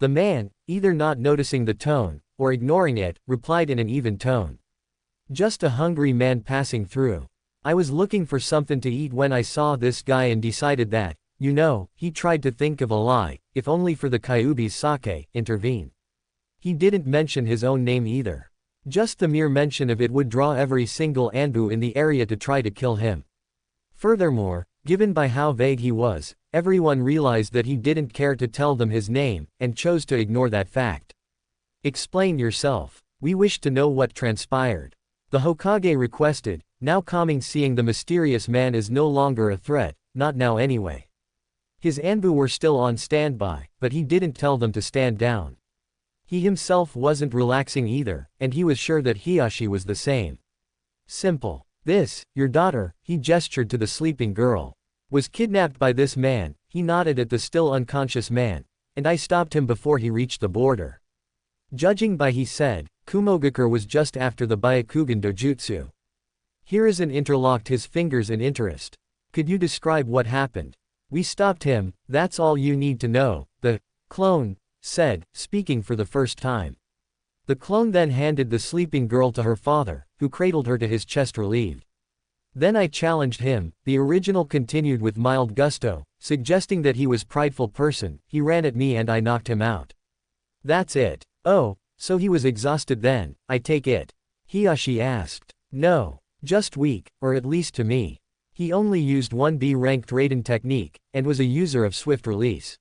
The man, either not noticing the tone, or ignoring it, replied in an even tone. Just a hungry man passing through. I was looking for something to eat when I saw this guy and decided that, he tried to think of a lie, if only for the Kyuubi's sake, intervene. He didn't mention his own name either. Just the mere mention of it would draw every single Anbu in the area to try to kill him. Furthermore, given by how vague he was, everyone realized that he didn't care to tell them his name, and chose to ignore that fact. Explain yourself. We wish to know what transpired. The Hokage requested, now calming, seeing the mysterious man is no longer a threat, not now anyway. His Anbu were still on standby, but he didn't tell them to stand down. He himself wasn't relaxing either, and he was sure that Hiashi was the same. Simple. This, your daughter, he gestured to the sleeping girl, was kidnapped by this man. He nodded at the still unconscious man, and I stopped him before he reached the border. Judging by he said, Kumogakure was just after the Byakugan dojutsu. Hiruzen interlocked his fingers in interest. Could you describe what happened? We stopped him, that's all you need to know, the clone said, speaking for the first time. The clone then handed the sleeping girl to her father, who cradled her to his chest relieved. Then I challenged him, the original continued with mild gusto, suggesting that he was prideful person, he ran at me and I knocked him out. That's it. Oh, so he was exhausted then, I take it? Hiashi asked. No. Just weak, or at least to me. He only used 1B ranked Raiden technique, and was a user of swift release.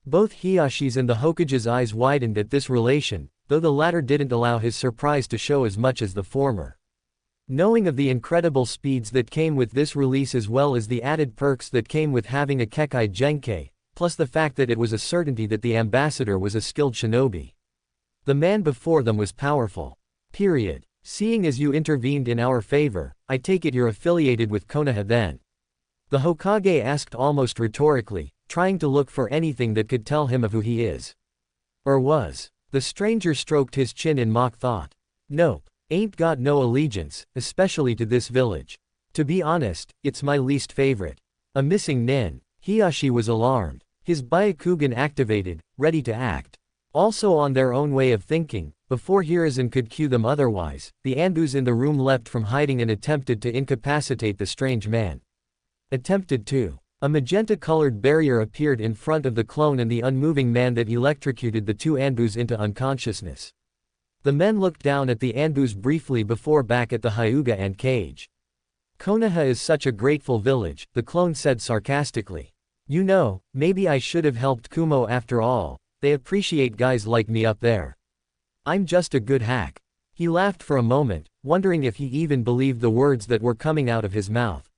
Both Hiashi's and the Hokage's eyes widened at this relation, though the latter didn't allow his surprise to show as much as the former. Knowing of the incredible speeds that came with this release as well as the added perks that came with having a Kekai Genkei, plus the fact that it was a certainty that the ambassador was a skilled shinobi. The man before them was powerful. Period. Seeing as you intervened in our favor, I take it you're affiliated with Konoha then? The Hokage asked almost rhetorically, trying to look for anything that could tell him of who he is. Or was. The stranger stroked his chin in mock thought. Nope. Ain't got no allegiance, especially to this village. To be honest, it's my least favorite. A missing nin. Hiashi was alarmed. His Byakugan activated, ready to act. Also on their own way of thinking, before Hiruzen could cue them otherwise, the Anbus in the room leapt from hiding and attempted to incapacitate the strange man. Attempted to. A magenta-colored barrier appeared in front of the clone and the unmoving man that electrocuted the two Anbus into unconsciousness. The men looked down at the Anbus briefly before back at the Hyuga and cage. Konoha is such a grateful village, the clone said sarcastically. You know, maybe I should have helped Kumo after all, they appreciate guys like me up there. I'm just a good hack. He laughed for a moment, wondering if he even believed the words that were coming out of his mouth.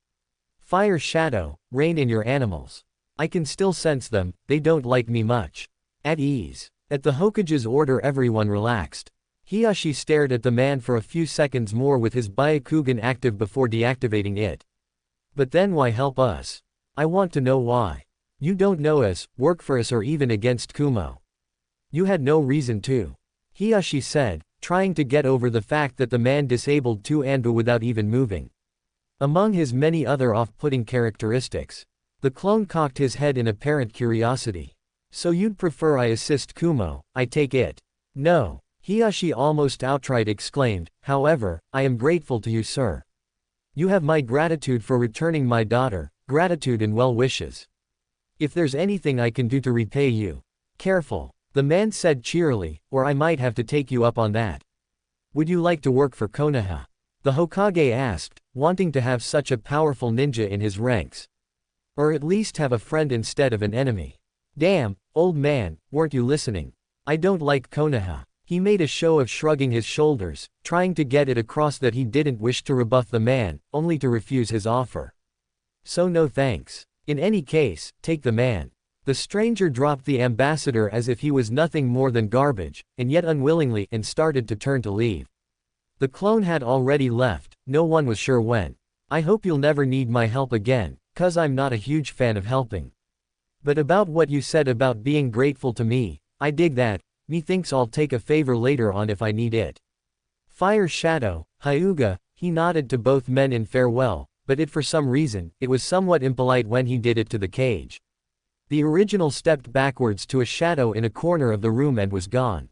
Fire shadow, rein in your animals. I can still sense them, they don't like me much. At ease. At the Hokage's order everyone relaxed. Hiashi stared at the man for a few seconds more with his Byakugan active before deactivating it. But then why help us? I want to know why. You don't know us, work for us or even against Kumo. You had no reason to. Hiashi said, trying to get over the fact that the man disabled two Anbu without even moving. Among his many other off-putting characteristics. The clone cocked his head in apparent curiosity. So you'd prefer I assist Kumo, I take it? No. Hiashi almost outright exclaimed, however, I am grateful to you sir. You have my gratitude for returning my daughter, gratitude and well wishes. If there's anything I can do to repay you. Careful. The man said cheerily, or I might have to take you up on that. Would you like to work for Konoha? The Hokage asked, wanting to have such a powerful ninja in his ranks. Or at least have a friend instead of an enemy. Damn, old man, weren't you listening? I don't like Konoha. He made a show of shrugging his shoulders, trying to get it across that he didn't wish to rebuff the man, only to refuse his offer. So no thanks. In any case, take the man. The stranger dropped the ambassador as if he was nothing more than garbage, and yet unwillingly, and started to turn to leave. The clone had already left, no one was sure when. I hope you'll never need my help again, 'cause I'm not a huge fan of helping. But about what you said about being grateful to me, I dig that, methinks I'll take a favor later on if I need it. Fire shadow, Hyuga, he nodded to both men in farewell, but for some reason, it was somewhat impolite when he did it to the cage. The original stepped backwards to a shadow in a corner of the room and was gone.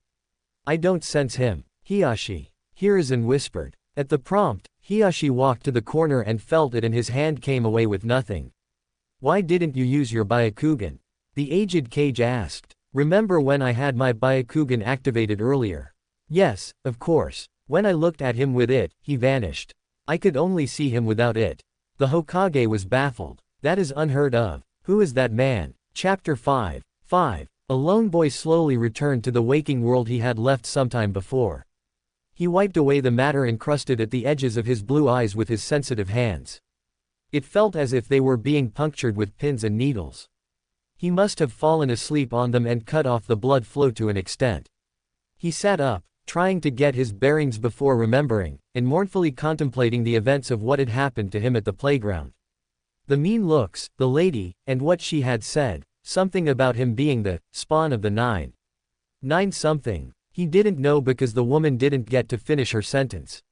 I don't sense him. Hiashi. Hiruzen whispered. At the prompt, Hiashi walked to the corner and felt it and his hand came away with nothing. Why didn't you use your Byakugan? The aged cage asked. Remember when I had my Byakugan activated earlier? Yes, of course. When I looked at him with it, he vanished. I could only see him without it. The Hokage was baffled. That is unheard of. Who is that man? Chapter 5. A lone boy slowly returned to the waking world he had left sometime before. He wiped away the matter encrusted at the edges of his blue eyes with his sensitive hands. It felt as if they were being punctured with pins and needles. He must have fallen asleep on them and cut off the blood flow to an extent. He sat up, trying to get his bearings before remembering, and mournfully contemplating the events of what had happened to him at the playground. The mean looks, the lady, and what she had said, something about him being the spawn of the nine something. He didn't know because the woman didn't get to finish her sentence.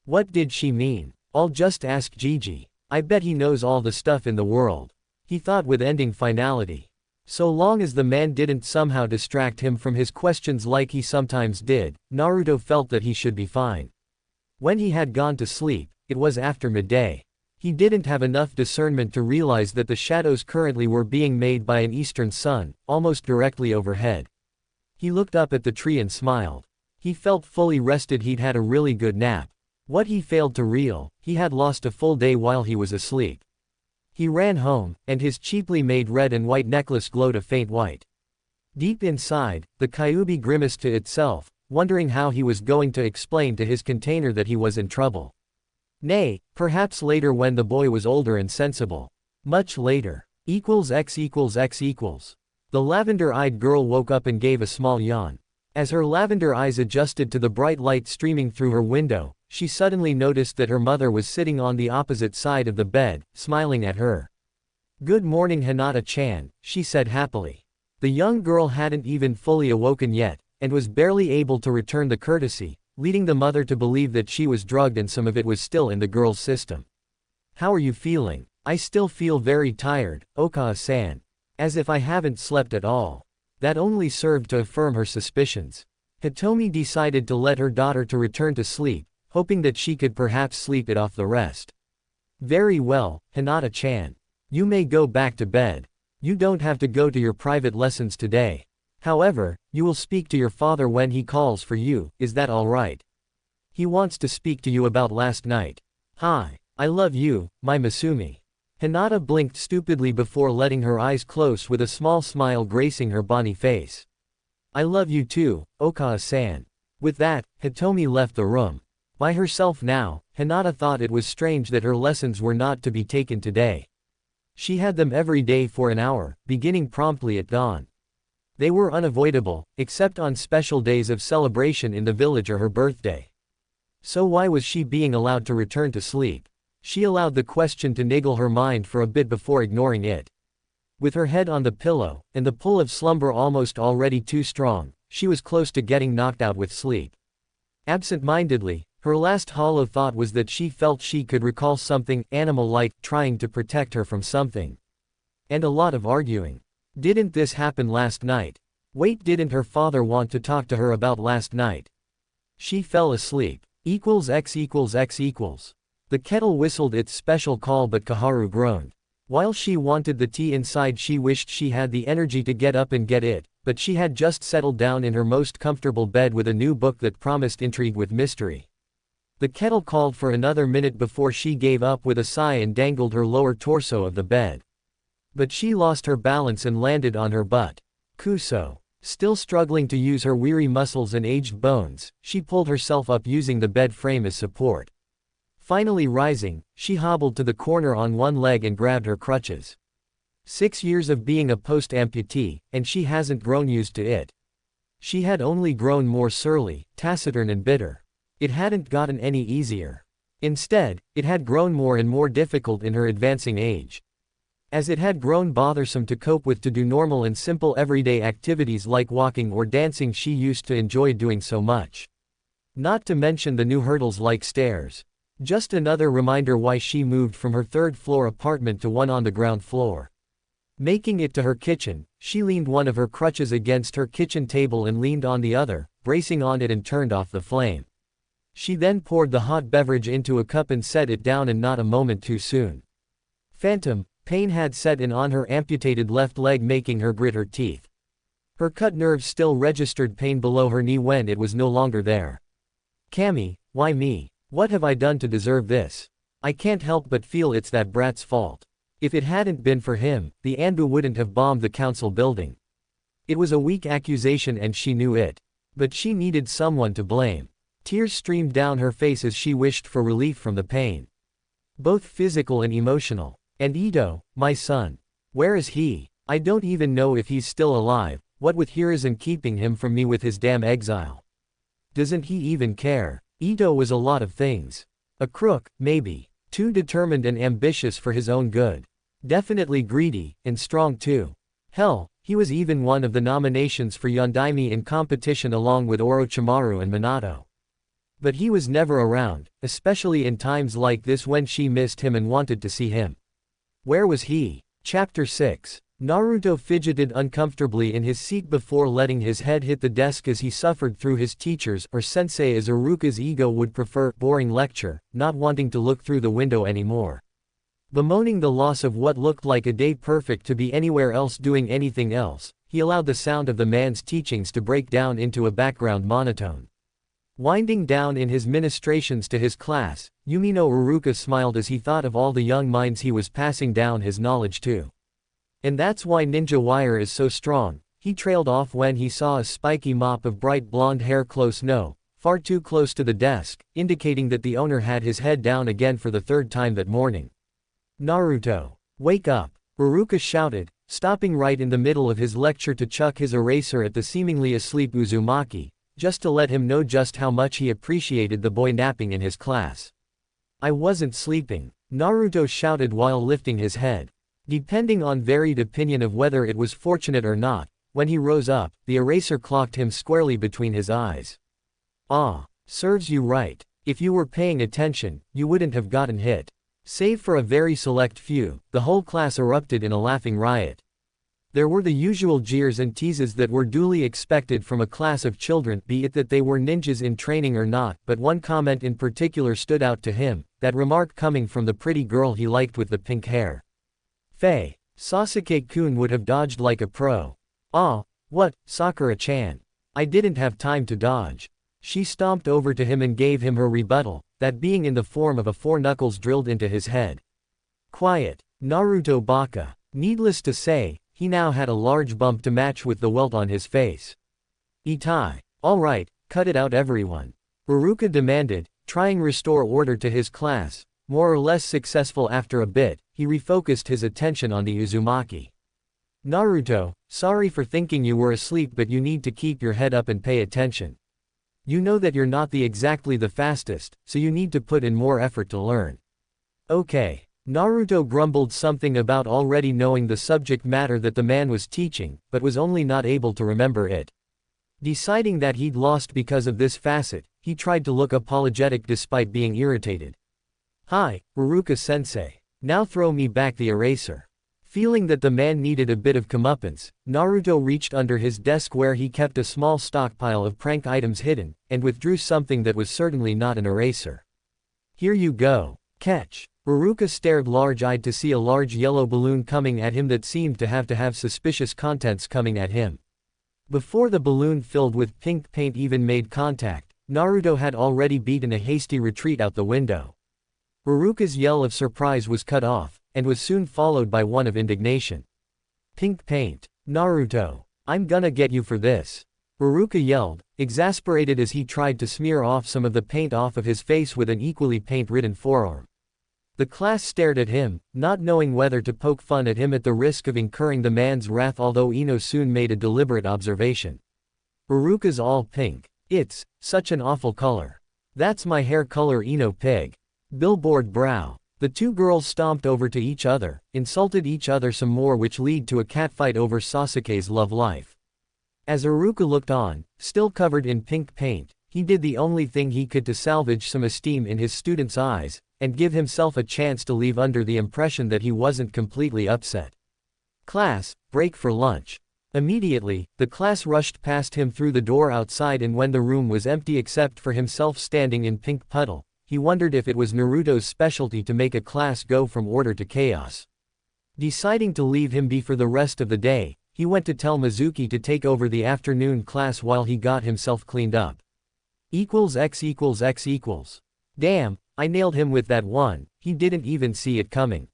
What did she mean? I'll just ask Gigi. I bet he knows all the stuff in the world. He thought with ending finality. So long as the man didn't somehow distract him from his questions like he sometimes did, Naruto felt that he should be fine. When he had gone to sleep, it was after midday. He didn't have enough discernment to realize that the shadows currently were being made by an eastern sun, almost directly overhead. He looked up at the tree and smiled. He felt fully rested. He'd had a really good nap. What he failed to realize, he had lost a full day while he was asleep. He ran home, and his cheaply made red and white necklace glowed a faint white. Deep inside, the Kyuubi grimaced to itself, wondering how he was going to explain to his container that he was in trouble. Nay, perhaps later when the boy was older and sensible. Much later. X equals X equals. The lavender-eyed girl woke up and gave a small yawn. As her lavender eyes adjusted to the bright light streaming through her window, she suddenly noticed that her mother was sitting on the opposite side of the bed, smiling at her. "Good morning, Hinata-chan," she said happily. The young girl hadn't even fully awoken yet, and was barely able to return the courtesy, leading the mother to believe that she was drugged and some of it was still in the girl's system. "How are you feeling?" "I still feel very tired, Okawa-san. As if I haven't slept at all." That only served to affirm her suspicions. Hitomi decided to let her daughter to return to sleep, hoping that she could perhaps sleep it off the rest. "Very well, Hinata-chan. You may go back to bed. You don't have to go to your private lessons today. However, you will speak to your father when he calls for you, is that all right? He wants to speak to you about last night." "Hi. I love you, my Masumi." Hinata blinked stupidly before letting her eyes close with a small smile gracing her bonny face. "I love you too, Okawa-san." With that, Hitomi left the room. By herself now, Hinata thought it was strange that her lessons were not to be taken today. She had them every day for an hour, beginning promptly at dawn. They were unavoidable, except on special days of celebration in the village or her birthday. So why was she being allowed to return to sleep? She allowed the question to niggle her mind for a bit before ignoring it. With her head on the pillow, and the pull of slumber almost already too strong, she was close to getting knocked out with sleep. Absent-mindedly, her last hollow thought was that she felt she could recall something animal-like trying to protect her from something. And a lot of arguing. Didn't this happen last night? Wait, didn't her father want to talk to her about last night? She fell asleep. X equals X equals. The kettle whistled its special call, but Kaharu groaned. While she wanted the tea inside, she wished she had the energy to get up and get it, but she had just settled down in her most comfortable bed with a new book that promised intrigue with mystery. The kettle called for another minute before she gave up with a sigh and dangled her lower torso of the bed. But she lost her balance and landed on her butt. Kuso. Still struggling to use her weary muscles and aged bones, she pulled herself up using the bed frame as support. Finally rising, she hobbled to the corner on one leg and grabbed her crutches. 6 years of being a post-amputee, and she hasn't grown used to it. She had only grown more surly, taciturn and bitter. It hadn't gotten any easier. Instead, it had grown more and more difficult in her advancing age. As it had grown bothersome to cope with to do normal and simple everyday activities like walking or dancing she used to enjoy doing so much. Not to mention the new hurdles like stairs. Just another reminder why she moved from her third-floor apartment to one on the ground floor. Making it to her kitchen, she leaned one of her crutches against her kitchen table and leaned on the other, bracing on it and turned off the flame. She then poured the hot beverage into a cup and set it down, and not a moment too soon. Phantom pain had set in on her amputated left leg, making her grit her teeth. Her cut nerves still registered pain below her knee when it was no longer there. "Cammy, why me? What have I done to deserve this? I can't help but feel it's that brat's fault. If it hadn't been for him, the Anbu wouldn't have bombed the council building." It was a weak accusation and she knew it. But she needed someone to blame. Tears streamed down her face as she wished for relief from the pain. Both physical and emotional. "And Ito, my son. Where is he? I don't even know if he's still alive, what with Hiruzen keeping him from me with his damn exile. Doesn't he even care?" Ito was a lot of things. A crook, maybe. Too determined and ambitious for his own good. Definitely greedy, and strong too. Hell, He was even one of the nominations for Yondaime in competition along with Orochimaru and Minato. But he was never around, especially in times like this when she missed him and wanted to see him. Where was he? Chapter 6. Naruto fidgeted uncomfortably in his seat before letting his head hit the desk as he suffered through his teacher's, or sensei as Iruka's ego would prefer, boring lecture, not wanting to look through the window anymore. Bemoaning the loss of what looked like a day perfect to be anywhere else doing anything else, he allowed the sound of the man's teachings to break down into a background monotone. Winding down in his ministrations to his class, Yumino Iruka smiled as he thought of all the young minds he was passing down his knowledge to. And that's why ninja wire is so strong, he trailed off when he saw a spiky mop of bright blonde hair far too close to the desk, indicating that the owner had his head down again for the third time that morning. Naruto, wake up, Iruka shouted, stopping right in the middle of his lecture to chuck his eraser at the seemingly asleep Uzumaki, just to let him know just how much he appreciated the boy napping in his class. I wasn't sleeping, Naruto shouted while lifting his head. Depending on varied opinion of whether it was fortunate or not, when he rose up, the eraser clocked him squarely between his eyes. Ah, serves you right. If you were paying attention, you wouldn't have gotten hit. Save for a very select few, the whole class erupted in a laughing riot. There were the usual jeers and teases that were duly expected from a class of children, be it that they were ninjas in training or not, but one comment in particular stood out to him, that remark coming from the pretty girl he liked with the pink hair. Faye, Sasuke-kun would have dodged like a pro. Ah, what, Sakura-chan. I didn't have time to dodge. She stomped over to him and gave him her rebuttal, that being in the form of a 4 knuckles drilled into his head. Quiet, Naruto baka. Needless to say, he now had a large bump to match with the welt on his face. Itai. Alright, cut it out everyone. Iruka demanded, trying restore order to his class. More or less successful after a bit, he refocused his attention on the Uzumaki. Naruto, sorry for thinking you were asleep, but you need to keep your head up and pay attention. You know that you're not exactly the fastest, so you need to put in more effort to learn. Okay. Naruto grumbled something about already knowing the subject matter that the man was teaching, but was only not able to remember it. Deciding that he'd lost because of this facet, he tried to look apologetic despite being irritated. Hi, Iruka-sensei. Now throw me back the eraser. Feeling that the man needed a bit of comeuppance, Naruto reached under his desk where he kept a small stockpile of prank items hidden, and withdrew something that was certainly not an eraser. Here you go. Catch. Iruka stared large-eyed to see a large yellow balloon coming at him that seemed to have suspicious contents coming at him. Before the balloon filled with pink paint even made contact, Naruto had already beaten a hasty retreat out the window. Iruka's yell of surprise was cut off, and was soon followed by one of indignation. Pink paint. Naruto. I'm gonna get you for this. Iruka yelled, exasperated as he tried to smear off some of the paint off of his face with an equally paint-ridden forearm. The class stared at him, not knowing whether to poke fun at him at the risk of incurring the man's wrath, although Ino soon made a deliberate observation. Iruka's all pink. It's such an awful color. That's my hair color, Ino pig. Billboard brow. The two girls stomped over to each other, insulted each other some more, which led to a catfight over Sasuke's love life. As Iruka looked on, still covered in pink paint, he did the only thing he could to salvage some esteem in his students' eyes, and give himself a chance to leave under the impression that he wasn't completely upset. Class, break for lunch. Immediately, the class rushed past him through the door outside, and when the room was empty except for himself standing in pink puddle, he wondered if it was Naruto's specialty to make a class go from order to chaos. Deciding to leave him be for the rest of the day, he went to tell Mizuki to take over the afternoon class while he got himself cleaned up. X equals X equals. Damn, I nailed him with that one, he didn't even see it coming.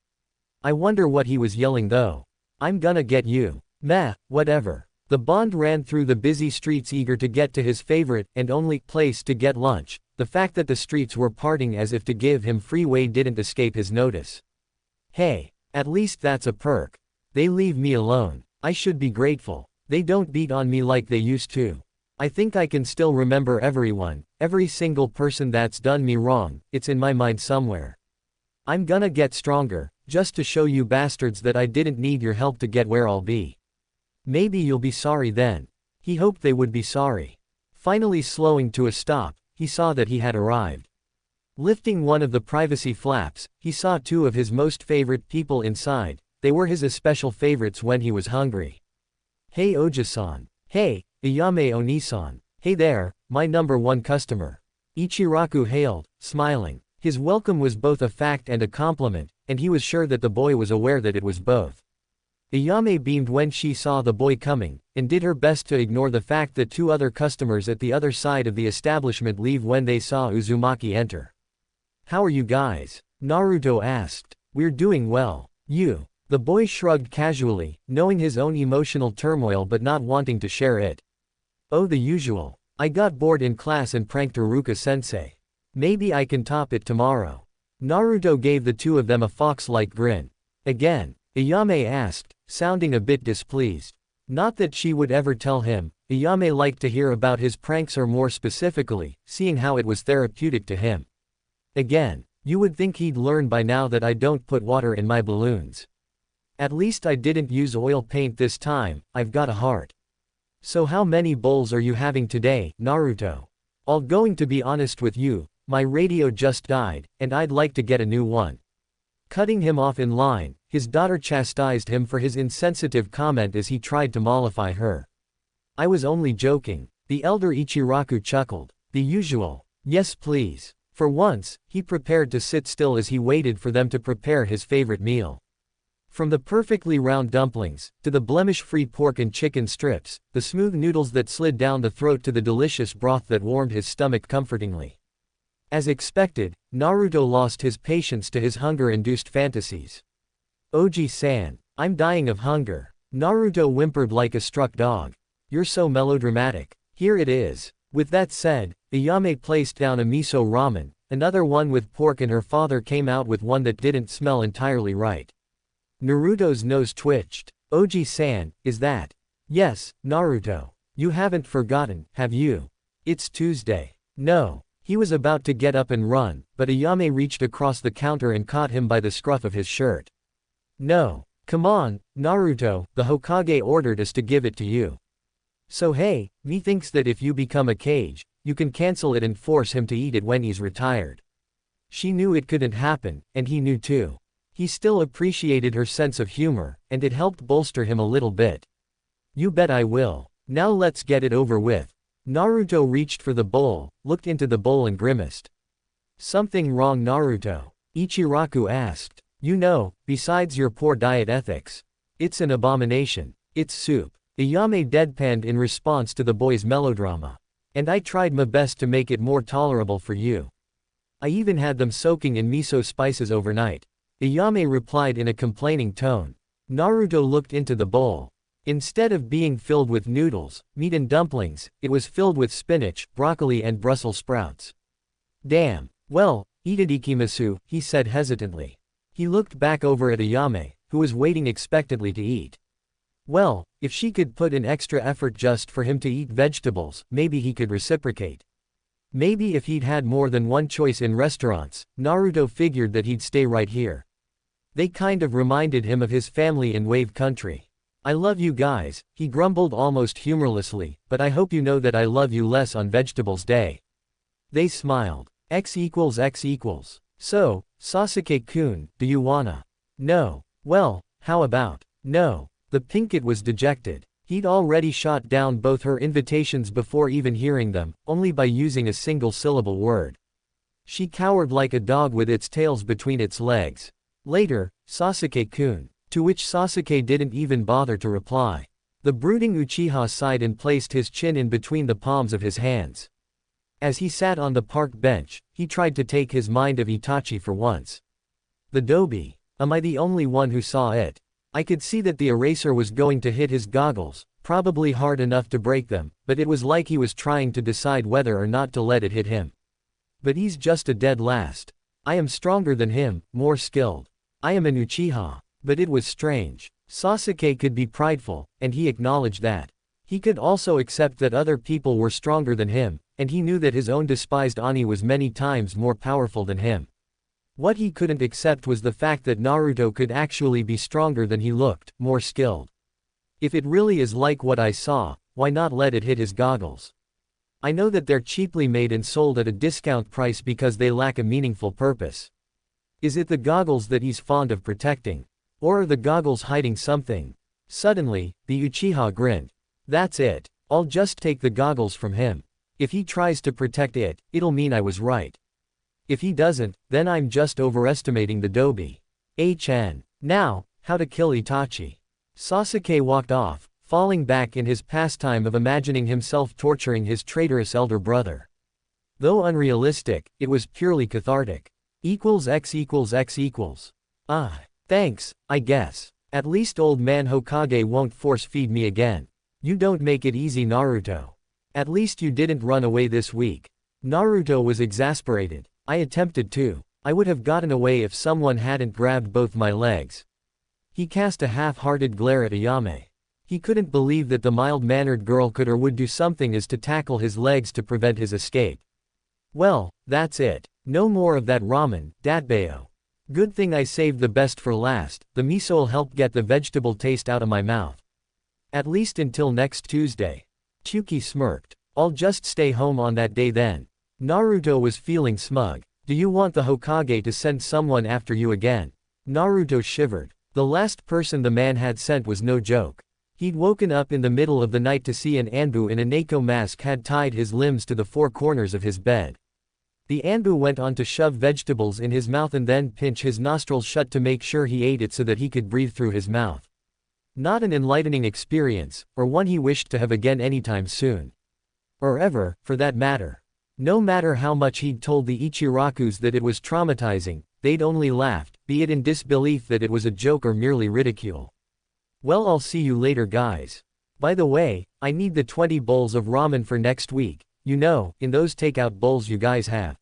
I wonder what he was yelling though. I'm gonna get you. Meh, whatever. The Bond ran through the busy streets eager to get to his favorite and only place to get lunch. The fact that the streets were parting as if to give him free way didn't escape his notice. Hey, at least that's a perk. They leave me alone. I should be grateful. They don't beat on me like they used to. I think I can still remember everyone, every single person that's done me wrong, it's in my mind somewhere. I'm gonna get stronger, just to show you bastards that I didn't need your help to get where I'll be. Maybe you'll be sorry then. He hoped they would be sorry. Finally slowing to a stop, he saw that he had arrived. Lifting one of the privacy flaps, he saw two of his most favorite people inside. They were his especial favorites when he was hungry. Hey Oji-san. Hey, Ayame Oni-san. Hey there, my number one customer. Ichiraku hailed, smiling. His welcome was both a fact and a compliment, and he was sure that the boy was aware that it was both. Ayame beamed when she saw the boy coming, and did her best to ignore the fact that two other customers at the other side of the establishment leave when they saw Uzumaki enter. How are you guys? Naruto asked. We're doing well. You. The boy shrugged casually, knowing his own emotional turmoil but not wanting to share it. Oh, the usual. I got bored in class and pranked Iruka-sensei. Maybe I can top it tomorrow. Naruto gave the two of them a fox-like grin. Again, Ayame asked, sounding a bit displeased. Not that she would ever tell him. Ayame liked to hear about his pranks, or more specifically, seeing how it was therapeutic to him. Again, you would think he'd learn by now that I don't put water in my balloons. At least I didn't use oil paint this time. I've got a heart. So how many bowls are you having today, Naruto? I'll going to be honest with you, my radio just died, and I'd like to get a new one. Cutting him off in line, his daughter chastised him for his insensitive comment as he tried to mollify her. I was only joking. The elder Ichiraku chuckled. The usual. Yes please. For once, he prepared to sit still as he waited for them to prepare his favorite meal. From the perfectly round dumplings, to the blemish-free pork and chicken strips, the smooth noodles that slid down the throat to the delicious broth that warmed his stomach comfortingly. As expected, Naruto lost his patience to his hunger-induced fantasies. Oji-san, I'm dying of hunger. Naruto whimpered like a struck dog. You're so melodramatic. Here it is. With that said, Ayame placed down a miso ramen, another one with pork, and her father came out with one that didn't smell entirely right. Naruto's nose twitched. Oji-san, is that? Yes, Naruto. You haven't forgotten, have you? It's Tuesday. No. He was about to get up and run, but Ayame reached across the counter and caught him by the scruff of his shirt. No. Come on, Naruto, the Hokage ordered us to give it to you. So hey, methinks that if you become a Kage, you can cancel it and force him to eat it when he's retired. She knew it couldn't happen, and he knew too. He still appreciated her sense of humor, and it helped bolster him a little bit. You bet I will. Now let's get it over with. Naruto reached for the bowl, looked into the bowl and grimaced. Something wrong, Naruto? Ichiraku asked. You know, besides your poor diet ethics. It's an abomination. It's soup. Ayame deadpanned in response to the boy's melodrama. And I tried my best to make it more tolerable for you. I even had them soaking in miso spices overnight. Ayame replied in a complaining tone. Naruto looked into the bowl. Instead of being filled with noodles, meat and dumplings, it was filled with spinach, broccoli and Brussels sprouts. Damn. Well, itadakimasu, he said hesitantly. He looked back over at Ayame, who was waiting expectantly to eat. Well, if she could put in extra effort just for him to eat vegetables, maybe he could reciprocate. Maybe if he'd had more than one choice in restaurants, Naruto figured that he'd stay right here. They kind of reminded him of his family in Wave Country. I love you guys, he grumbled almost humorlessly, but I hope you know that I love you less on Vegetables Day. They smiled. X equals X equals. So, Sasuke-kun, do you wanna? No. Well, how about? No. The Pinkett was dejected. He'd already shot down both her invitations before even hearing them, only by using a single-syllable word. She cowered like a dog with its tails between its legs. Later, Sasuke-kun. To which Sasuke didn't even bother to reply. The brooding Uchiha sighed and placed his chin in between the palms of his hands. As he sat on the park bench, he tried to take his mind of Itachi for once. The Dobi. Am I the only one who saw it? I could see that the eraser was going to hit his goggles, probably hard enough to break them, but it was like he was trying to decide whether or not to let it hit him. But he's just a dead last. I am stronger than him, more skilled. I am an Uchiha. But it was strange. Sasuke could be prideful, and he acknowledged that. He could also accept that other people were stronger than him, and he knew that his own despised Ani was many times more powerful than him. What he couldn't accept was the fact that Naruto could actually be stronger than he looked, more skilled. If it really is like what I saw, why not let it hit his goggles? I know that they're cheaply made and sold at a discount price because they lack a meaningful purpose. Is it the goggles that he's fond of protecting? Or are the goggles hiding something? Suddenly, the Uchiha grinned. That's it. I'll just take the goggles from him. If he tries to protect it, it'll mean I was right. If he doesn't, then I'm just overestimating the Dobi. Now, how to kill Itachi. Sasuke walked off, falling back in his pastime of imagining himself torturing his traitorous elder brother. Though unrealistic, it was purely cathartic. X=X=X=. Thanks, I guess. At least old man Hokage won't force feed me again. You don't make it easy, Naruto. At least you didn't run away this week. Naruto was exasperated. I attempted to. I would have gotten away if someone hadn't grabbed both my legs. He cast a half-hearted glare at Ayame. He couldn't believe that the mild-mannered girl could or would do something as to tackle his legs to prevent his escape. Well, that's it. No more of that ramen, Datbeo. Good thing I saved the best for last. The miso'll help get the vegetable taste out of my mouth. At least until next Tuesday. Chuki smirked. I'll just stay home on that day then. Naruto was feeling smug. Do you want the Hokage to send someone after you again? Naruto shivered. The last person the man had sent was no joke. He'd woken up in the middle of the night to see an Anbu in a Neko mask had tied his limbs to the four corners of his bed. The Anbu went on to shove vegetables in his mouth and then pinch his nostrils shut to make sure he ate it so that he could breathe through his mouth. Not an enlightening experience, or one he wished to have again anytime soon. Or ever, for that matter. No matter how much he'd told the Ichirakus that it was traumatizing, they'd only laughed, be it in disbelief that it was a joke or merely ridicule. Well, I'll see you later, guys. By the way, I need the 20 bowls of ramen for next week, you know, in those takeout bowls you guys have.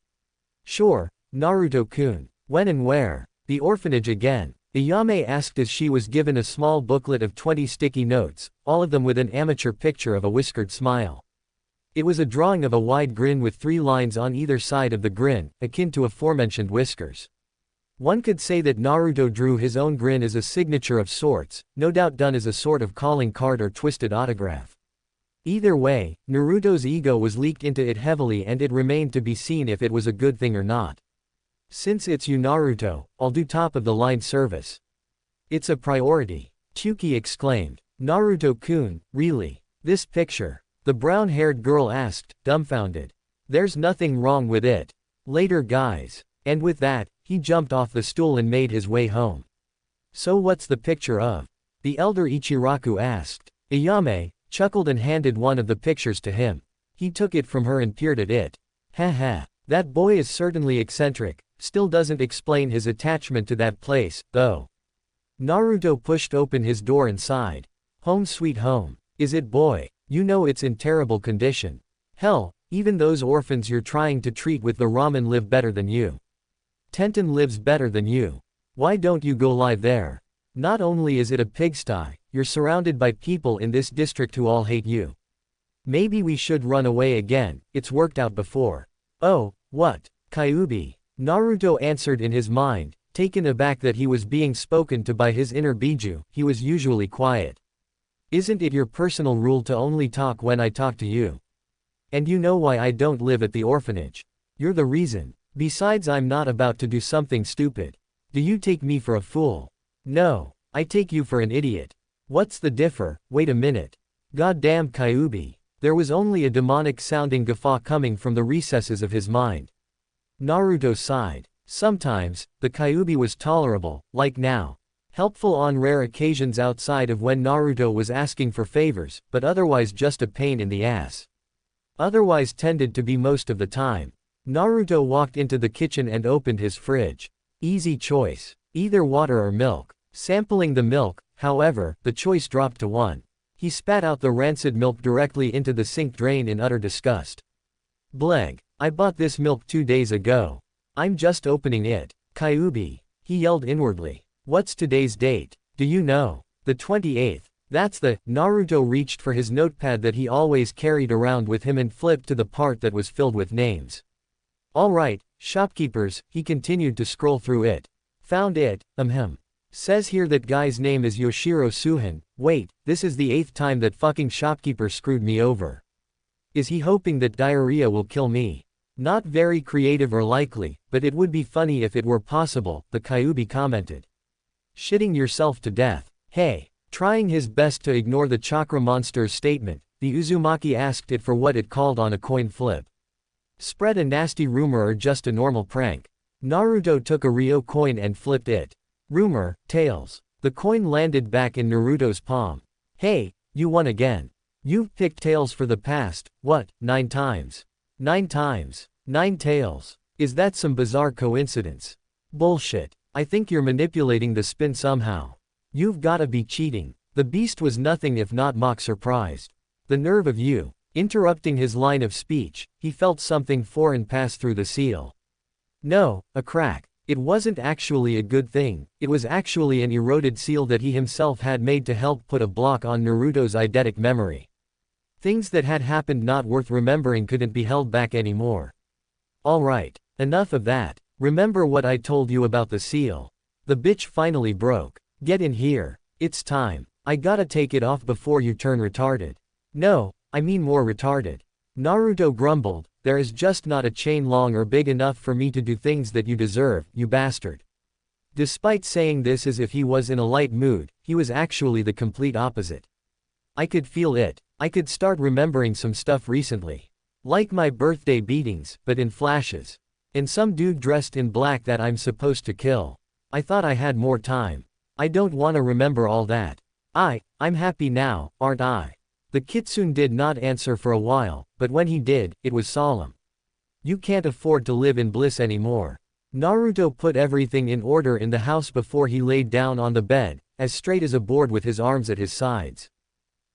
Sure, Naruto-kun. When and where? The orphanage again. Ayame asked as she was given a small booklet of 20 sticky notes, all of them with an amateur picture of a whiskered smile. It was a drawing of a wide grin with 3 lines on either side of the grin, akin to aforementioned whiskers. One could say that Naruto drew his own grin as a signature of sorts, no doubt done as a sort of calling card or twisted autograph. Either way, Naruto's ego was leaked into it heavily and it remained to be seen if it was a good thing or not. Since it's you, Naruto, I'll do top-of-the-line service. It's a priority. Chuki exclaimed. Naruto-kun, really? This picture? The brown-haired girl asked, dumbfounded. There's nothing wrong with it. Later, guys. And with that, he jumped off the stool and made his way home. So what's the picture of? The elder Ichiraku asked. Ayame chuckled and handed one of the pictures to him. He took it from her and peered at it. Ha, that boy is certainly eccentric, still doesn't explain his attachment to that place, though. Naruto pushed open his door and sighed. Home sweet home. Is it, boy? You know it's in terrible condition. Hell, even those orphans you're trying to treat with the ramen live better than you. Tenten lives better than you. Why don't you go live there? Not only is it a pigsty, you're surrounded by people in this district who all hate you. Maybe we should run away again, it's worked out before. Oh, what? Kyuubi. Naruto answered in his mind, taken aback that he was being spoken to by his inner Biju. He was usually quiet. Isn't it your personal rule to only talk when I talk to you? And you know why I don't live at the orphanage. You're the reason. Besides, I'm not about to do something stupid. Do you take me for a fool? No, I take you for an idiot. What's the differ? Wait a minute. Goddamn Kyuubi. There was only a demonic-sounding guffaw coming from the recesses of his mind. Naruto sighed. Sometimes, the Kyuubi was tolerable, like now. Helpful on rare occasions outside of when Naruto was asking for favors, but otherwise just a pain in the ass. Otherwise tended to be most of the time. Naruto walked into the kitchen and opened his fridge. Easy choice. Either water or milk. Sampling the milk, however, the choice dropped to 1. He spat out the rancid milk directly into the sink drain in utter disgust. Bleg. I bought this milk 2 days ago. I'm just opening it. Kyuubi. He yelled inwardly. What's today's date? Do you know? The 28th. That's the. Naruto reached for his notepad that he always carried around with him and flipped to the part that was filled with names. All right, shopkeepers, he continued to scroll through it. Found it, Says here that guy's name is Yoshiro Suhin. Wait, this is the 8th time that fucking shopkeeper screwed me over. Is he hoping that diarrhea will kill me? Not very creative or likely, but it would be funny if it were possible, the Kyuubi commented. Shitting yourself to death. Hey. Trying his best to ignore the chakra monster's statement, the Uzumaki asked it for what it called on a coin flip. Spread a nasty rumor or just a normal prank? Naruto took a Ryo coin and flipped it. Rumor, tails. The coin landed back in Naruto's palm. Hey, you won again. You've picked tails for the past, what, 9 times? 9 times. 9 tails. Is that some bizarre coincidence? Bullshit. I think you're manipulating the spin somehow. You've gotta be cheating. The beast was nothing if not mock surprised. The nerve of you. Interrupting his line of speech, he felt something foreign pass through the seal. No, a crack. It wasn't actually a good thing, it was actually an eroded seal that he himself had made to help put a block on Naruto's eidetic memory. Things that had happened not worth remembering couldn't be held back anymore. Alright, enough of that. Remember what I told you about the seal. The bitch finally broke. Get in here. It's time. I gotta take it off before you turn retarded. No, I mean more retarded. Naruto grumbled, there is just not a chain long or big enough for me to do things that you deserve, you bastard. Despite saying this as if he was in a light mood, he was actually the complete opposite. I could feel it. I could start remembering some stuff recently. Like my birthday beatings, but in flashes. And some dude dressed in black that I'm supposed to kill. I thought I had more time. I don't wanna remember all that. I'm happy now, aren't I? The kitsune did not answer for a while, but when he did, it was solemn. You can't afford to live in bliss anymore. Naruto put everything in order in the house before he laid down on the bed, as straight as a board with his arms at his sides.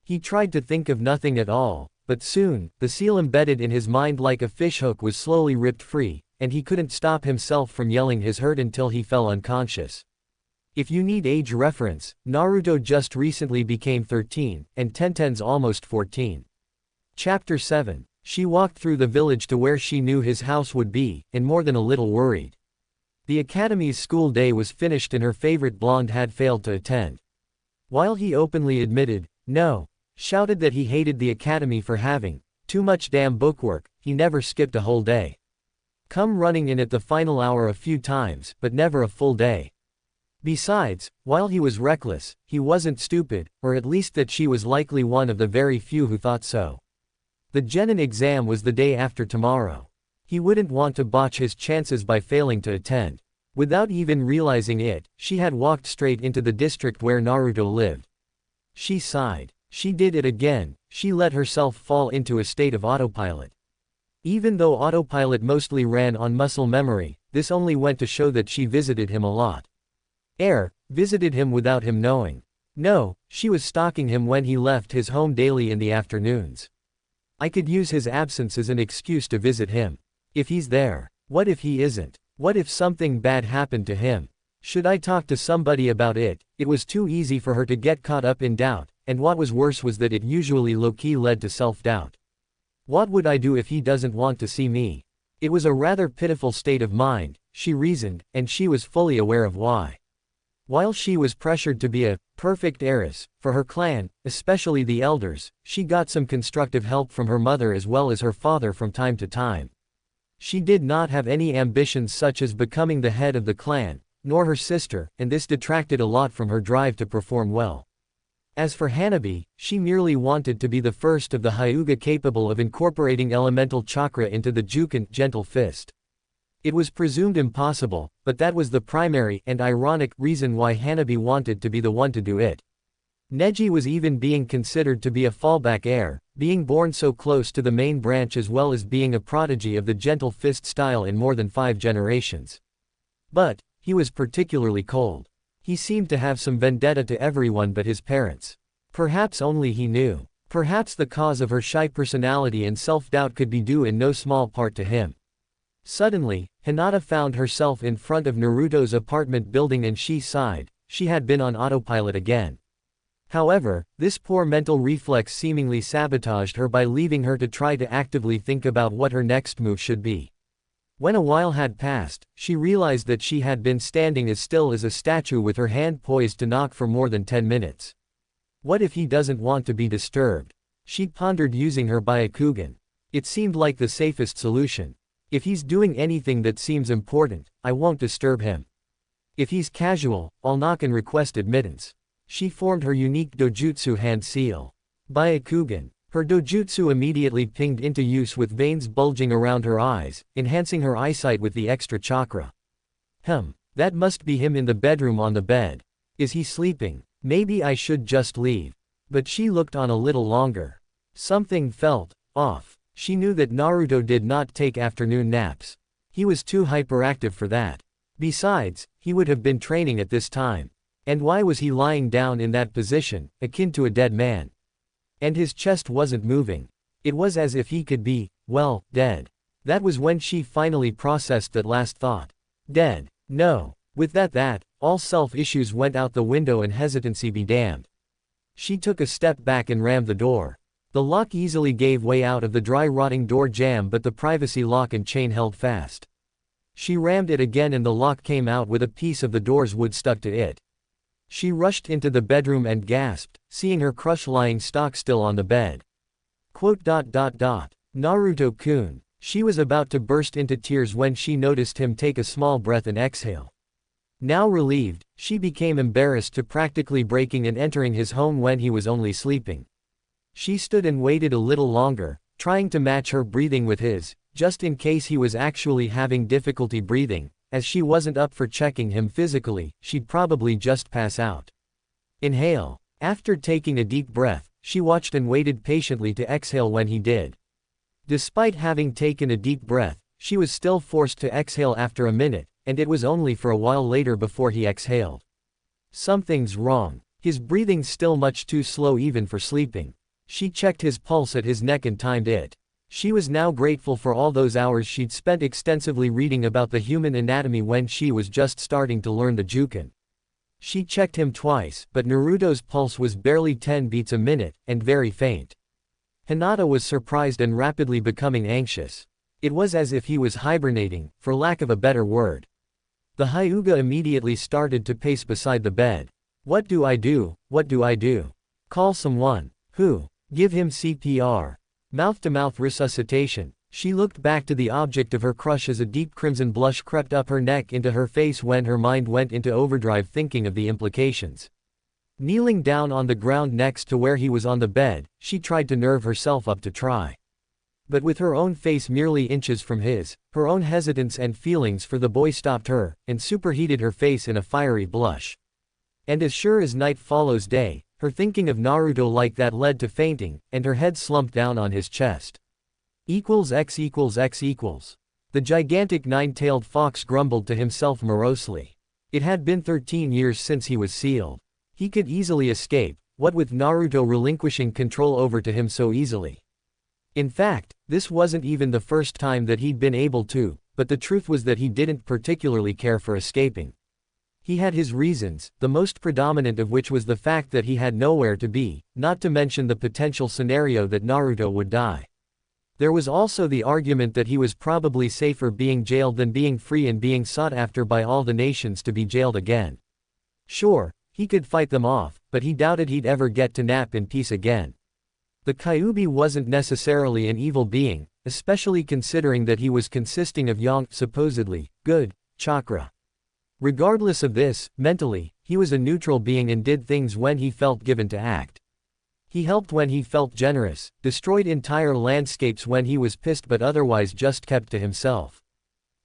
He tried to think of nothing at all, but soon, the seal embedded in his mind like a fishhook was slowly ripped free, and he couldn't stop himself from yelling his hurt until he fell unconscious. If you need age reference, Naruto just recently became 13, and Tenten's almost 14. Chapter 7. She walked through the village to where she knew his house would be, and more than a little worried. The academy's school day was finished and her favorite blonde had failed to attend. While he openly admitted, no, shouted that he hated the academy for having too much damn bookwork, he never skipped a whole day. Come running in at the final hour a few times, but never a full day. Besides, while he was reckless, he wasn't stupid, or at least that she was likely one of the very few who thought so. The genin exam was the day after tomorrow. He wouldn't want to botch his chances by failing to attend. Without even realizing it, she had walked straight into the district where Naruto lived. She sighed. She did it again, she let herself fall into a state of autopilot. Even though autopilot mostly ran on muscle memory, this only went to show that she visited him a lot. Visited him without him knowing. No, she was stalking him when he left his home daily in the afternoons. I could use his absence as an excuse to visit him. If he's there. What if he isn't? What if something bad happened to him? Should I talk to somebody about it? It was too easy for her to get caught up in doubt, and what was worse was that it usually low-key led to self-doubt. What would I do if he doesn't want to see me? It was a rather pitiful state of mind, she reasoned, and she was fully aware of why. While she was pressured to be a perfect heiress for her clan, especially the elders, she got some constructive help from her mother as well as her father from time to time. She did not have any ambitions such as becoming the head of the clan, nor her sister, and this detracted a lot from her drive to perform well. As for Hanabi, she merely wanted to be the first of the Hyuga capable of incorporating elemental chakra into the Juken gentle fist. It was presumed impossible, but that was the primary and ironic reason why Hanabi wanted to be the one to do it. Neji was even being considered to be a fallback heir, being born so close to the main branch as well as being a prodigy of the gentle fist style in more than 5 generations. But he was particularly cold. He seemed to have some vendetta to everyone but his parents. Perhaps only he knew. Perhaps the cause of her shy personality and self-doubt could be due in no small part to him. Suddenly, Hinata found herself in front of Naruto's apartment building and she sighed. She had been on autopilot again. However, this poor mental reflex seemingly sabotaged her by leaving her to try to actively think about what her next move should be. When a while had passed, she realized that she had been standing as still as a statue with her hand poised to knock for more than 10 minutes. What if he doesn't want to be disturbed? She pondered using her Byakugan. It seemed like the safest solution. If he's doing anything that seems important, I won't disturb him. If he's casual, I'll knock and request admittance. She formed her unique dojutsu hand seal. Byakugan. Her dojutsu immediately pinged into use with veins bulging around her eyes, enhancing her eyesight with the extra chakra. That must be him in the bedroom on the bed. Is he sleeping? Maybe I should just leave. But she looked on a little longer. Something felt off. She knew that Naruto did not take afternoon naps. He was too hyperactive for that. Besides, he would have been training at this time. And why was he lying down in that position, akin to a dead man? And his chest wasn't moving. It was as if he could be, well, dead. That was when she finally processed that last thought. Dead. No. With that, all self-issues went out the window and hesitancy be damned. She took a step back and rammed the door. The lock easily gave way out of the dry rotting door jamb, but the privacy lock and chain held fast. She rammed it again and the lock came out with a piece of the door's wood stuck to it. She rushed into the bedroom and gasped, seeing her crush lying stock still on the bed. Naruto-kun. She was about to burst into tears when she noticed him take a small breath and exhale. Now relieved, she became embarrassed to practically breaking and entering his home when he was only sleeping. She stood and waited a little longer, trying to match her breathing with his, just in case he was actually having difficulty breathing. As she wasn't up for checking him physically, she'd probably just pass out. Inhale. After taking a deep breath, she watched and waited patiently to exhale when he did. Despite having taken a deep breath, she was still forced to exhale after a minute, and it was only for a while later before he exhaled. Something's wrong. His breathing's still much too slow even for sleeping. She checked his pulse at his neck and timed it. She was now grateful for all those hours she'd spent extensively reading about the human anatomy when she was just starting to learn the Juken. She checked him twice, but Naruto's pulse was barely 10 beats a minute, and very faint. Hinata was surprised and rapidly becoming anxious. It was as if he was hibernating, for lack of a better word. The Hyuga immediately started to pace beside the bed. What do I do? What do I do? Call someone. Who? Give him CPR. Mouth-to-mouth resuscitation. She looked back to the object of her crush as a deep crimson blush crept up her neck into her face when her mind went into overdrive thinking of the implications. Kneeling down on the ground next to where he was on the bed, she tried to nerve herself up to try. But with her own face merely inches from his, her own hesitance and feelings for the boy stopped her, and superheated her face in a fiery blush. And as sure as night follows day, her thinking of Naruto like that led to fainting, and her head slumped down on his chest. X equals X equals. The gigantic nine-tailed fox grumbled to himself morosely. It had been 13 years since he was sealed. He could easily escape, what with Naruto relinquishing control over to him so easily. In fact, this wasn't even the first time that he'd been able to, but the truth was that he didn't particularly care for escaping. He had his reasons, the most predominant of which was the fact that he had nowhere to be, not to mention the potential scenario that Naruto would die. There was also the argument that he was probably safer being jailed than being free and being sought after by all the nations to be jailed again. Sure, he could fight them off, but he doubted he'd ever get to nap in peace again. The Kyuubi wasn't necessarily an evil being, especially considering that he was consisting of yang, supposedly, good, chakra. Regardless of this, mentally, he was a neutral being and did things when he felt given to act. He helped when he felt generous, destroyed entire landscapes when he was pissed but otherwise just kept to himself.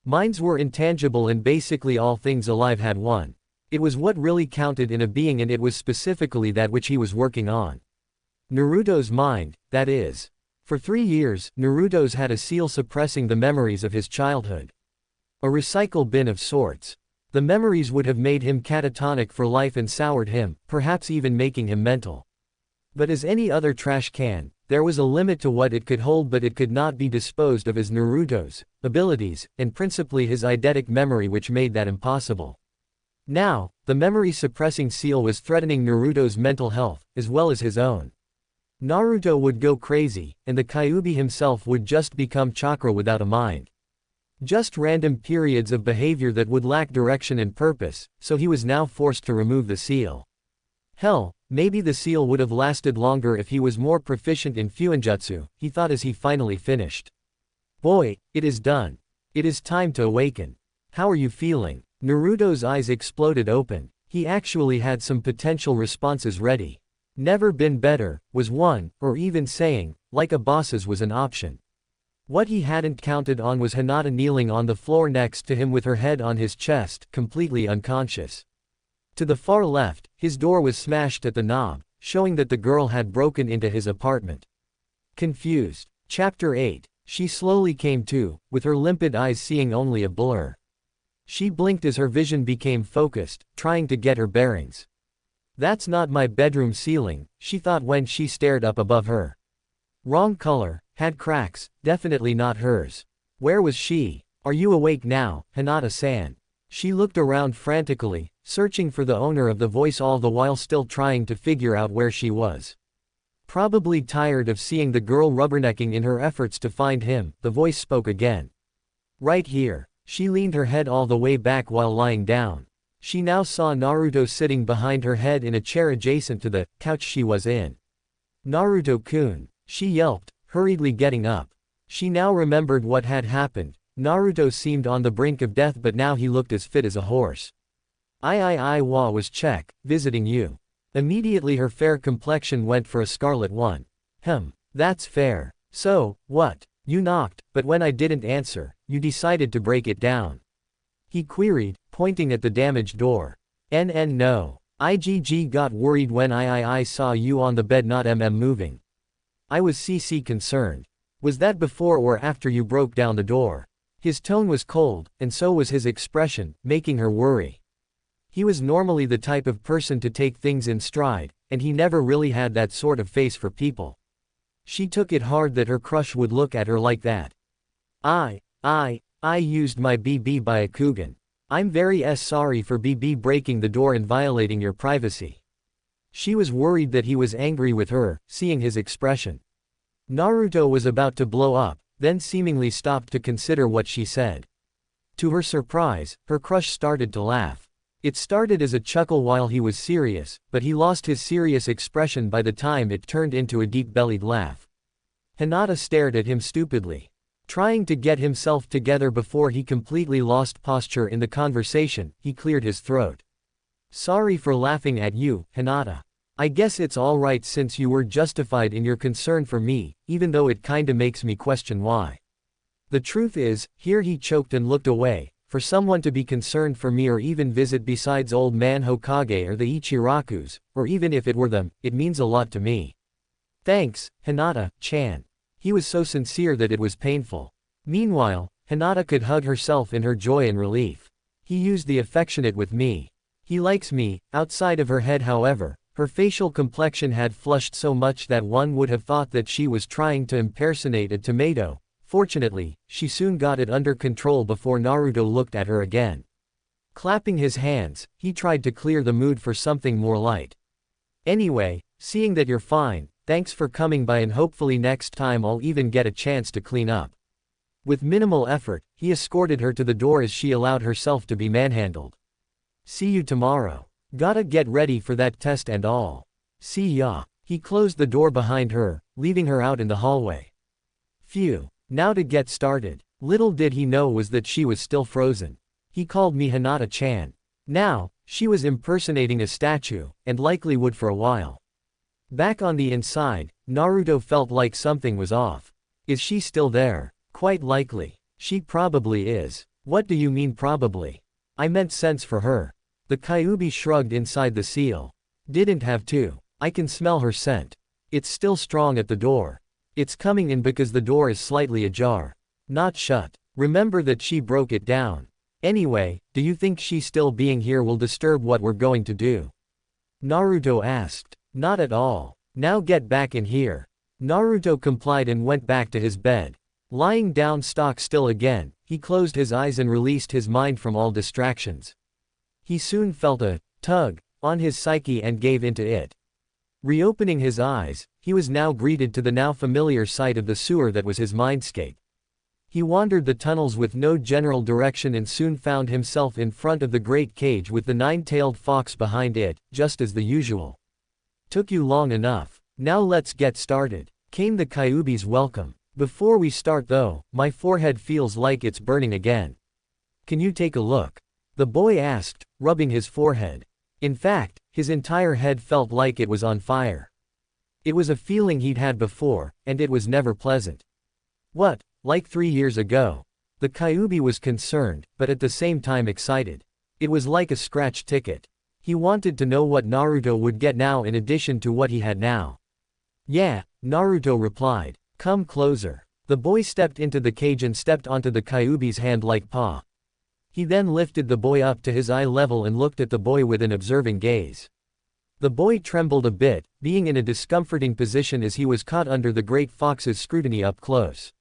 Minds were intangible and basically all things alive had one. It was what really counted in a being and it was specifically that which he was working on. Naruto's mind, that is. For 3 years, Naruto's had a seal suppressing the memories of his childhood. A recycle bin of sorts. The memories would have made him catatonic for life and soured him, perhaps even making him mental. But as any other trash can, there was a limit to what it could hold, but it could not be disposed of as Naruto's abilities, and principally his eidetic memory, which made that impossible. Now, the memory-suppressing seal was threatening Naruto's mental health, as well as his own. Naruto would go crazy, and the Kyuubi himself would just become chakra without a mind. Just random periods of behavior that would lack direction and purpose, so he was now forced to remove the seal. Hell, maybe the seal would have lasted longer if he was more proficient in fuinjutsu, he thought as he finally finished. Boy, it is done. It is time to awaken. How are you feeling? Naruto's eyes exploded open. He actually had some potential responses ready. Never been better, was one, or even saying, like a boss's was an option. What he hadn't counted on was Hinata kneeling on the floor next to him with her head on his chest, completely unconscious. To the far left, his door was smashed at the knob, showing that the girl had broken into his apartment. Confused. Chapter 8. She slowly came to, with her limpid eyes seeing only a blur. She blinked as her vision became focused, trying to get her bearings. That's not my bedroom ceiling, she thought when she stared up above her. Wrong color, had cracks, definitely not hers. Where was she? Are you awake now, Hinata-san? She looked around frantically, searching for the owner of the voice all the while still trying to figure out where she was. Probably tired of seeing the girl rubbernecking in her efforts to find him, the voice spoke again. Right here. She leaned her head all the way back while lying down. She now saw Naruto sitting behind her head in a chair adjacent to the couch she was in. Naruto-kun, she yelped, hurriedly getting up. She now remembered what had happened. Naruto seemed on the brink of death but now he looked as fit as a horse. I was check, visiting you. Immediately her fair complexion went for a scarlet one. That's fair. So, what? You knocked, but when I didn't answer, you decided to break it down. He queried, pointing at the damaged door. No. IGG got worried when I saw you on the bed not moving. I was concerned. Was that before or after you broke down the door? His tone was cold, and so was his expression, making her worry. He was normally the type of person to take things in stride, and he never really had that sort of face for people. She took it hard that her crush would look at her like that. I used my BB Byakugan. I'm very sorry for BB breaking the door and violating your privacy. She was worried that he was angry with her, seeing his expression. Naruto was about to blow up, then seemingly stopped to consider what she said. To her surprise, her crush started to laugh. It started as a chuckle while he was serious, but he lost his serious expression by the time it turned into a deep-bellied laugh. Hinata stared at him stupidly. Trying to get himself together before he completely lost posture in the conversation, he cleared his throat. Sorry for laughing at you, Hinata. I guess it's alright since you were justified in your concern for me, even though it kinda makes me question why. The truth is, here he choked and looked away. For someone to be concerned for me or even visit besides old man Hokage or the Ichirakus, or even if it were them, it means a lot to me. Thanks, Hinata-chan. He was so sincere that it was painful. Meanwhile, Hinata could hug herself in her joy and relief. He used the affectionate with me. He likes me. Outside of her head however, her facial complexion had flushed so much that one would have thought that she was trying to impersonate a tomato. Fortunately, she soon got it under control before Naruto looked at her again. Clapping his hands, he tried to clear the mood for something more light. Anyway, seeing that you're fine, thanks for coming by and hopefully next time I'll even get a chance to clean up. With minimal effort, he escorted her to the door as she allowed herself to be manhandled. See you tomorrow. Gotta get ready for that test and all. See ya. He closed the door behind her, leaving her out in the hallway. Phew. Now to get started. Little did he know was that she was still frozen. He called me Hinata-chan. Now, she was impersonating a statue, and likely would for a while. Back on the inside, Naruto felt like something was off. Is she still there? Quite likely. She probably is. What do you mean probably? I meant sense for her. The Kyuubi shrugged inside the seal. Didn't have to. I can smell her scent. It's still strong at the door. It's coming in because the door is slightly ajar. Not shut. Remember that she broke it down. Anyway, do you think she still being here will disturb what we're going to do? Naruto asked. Not at all. Now get back in here. Naruto complied and went back to his bed. Lying down stock still again, he closed his eyes and released his mind from all distractions. He soon felt a tug on his psyche and gave into it. Reopening his eyes, he was now greeted to the now familiar sight of the sewer that was his mindscape. He wandered the tunnels with no general direction and soon found himself in front of the great cage with the nine-tailed fox behind it, just as the usual. "Took you long enough. Now let's get started," came the Kyuubi's welcome. "Before we start though, my forehead feels like it's burning again. Can you take a look?" the boy asked, rubbing his forehead. In fact, his entire head felt like it was on fire. It was a feeling he'd had before, and it was never pleasant. "What, like 3 years ago?" The Kyuubi was concerned, but at the same time excited. It was like a scratch ticket. He wanted to know what Naruto would get now in addition to what he had now. "Yeah," Naruto replied. "Come closer." The boy stepped into the cage and stepped onto the Kyuubi's hand-like paw. He then lifted the boy up to his eye level and looked at the boy with an observing gaze. The boy trembled a bit, being in a discomforting position as he was caught under the great fox's scrutiny up close.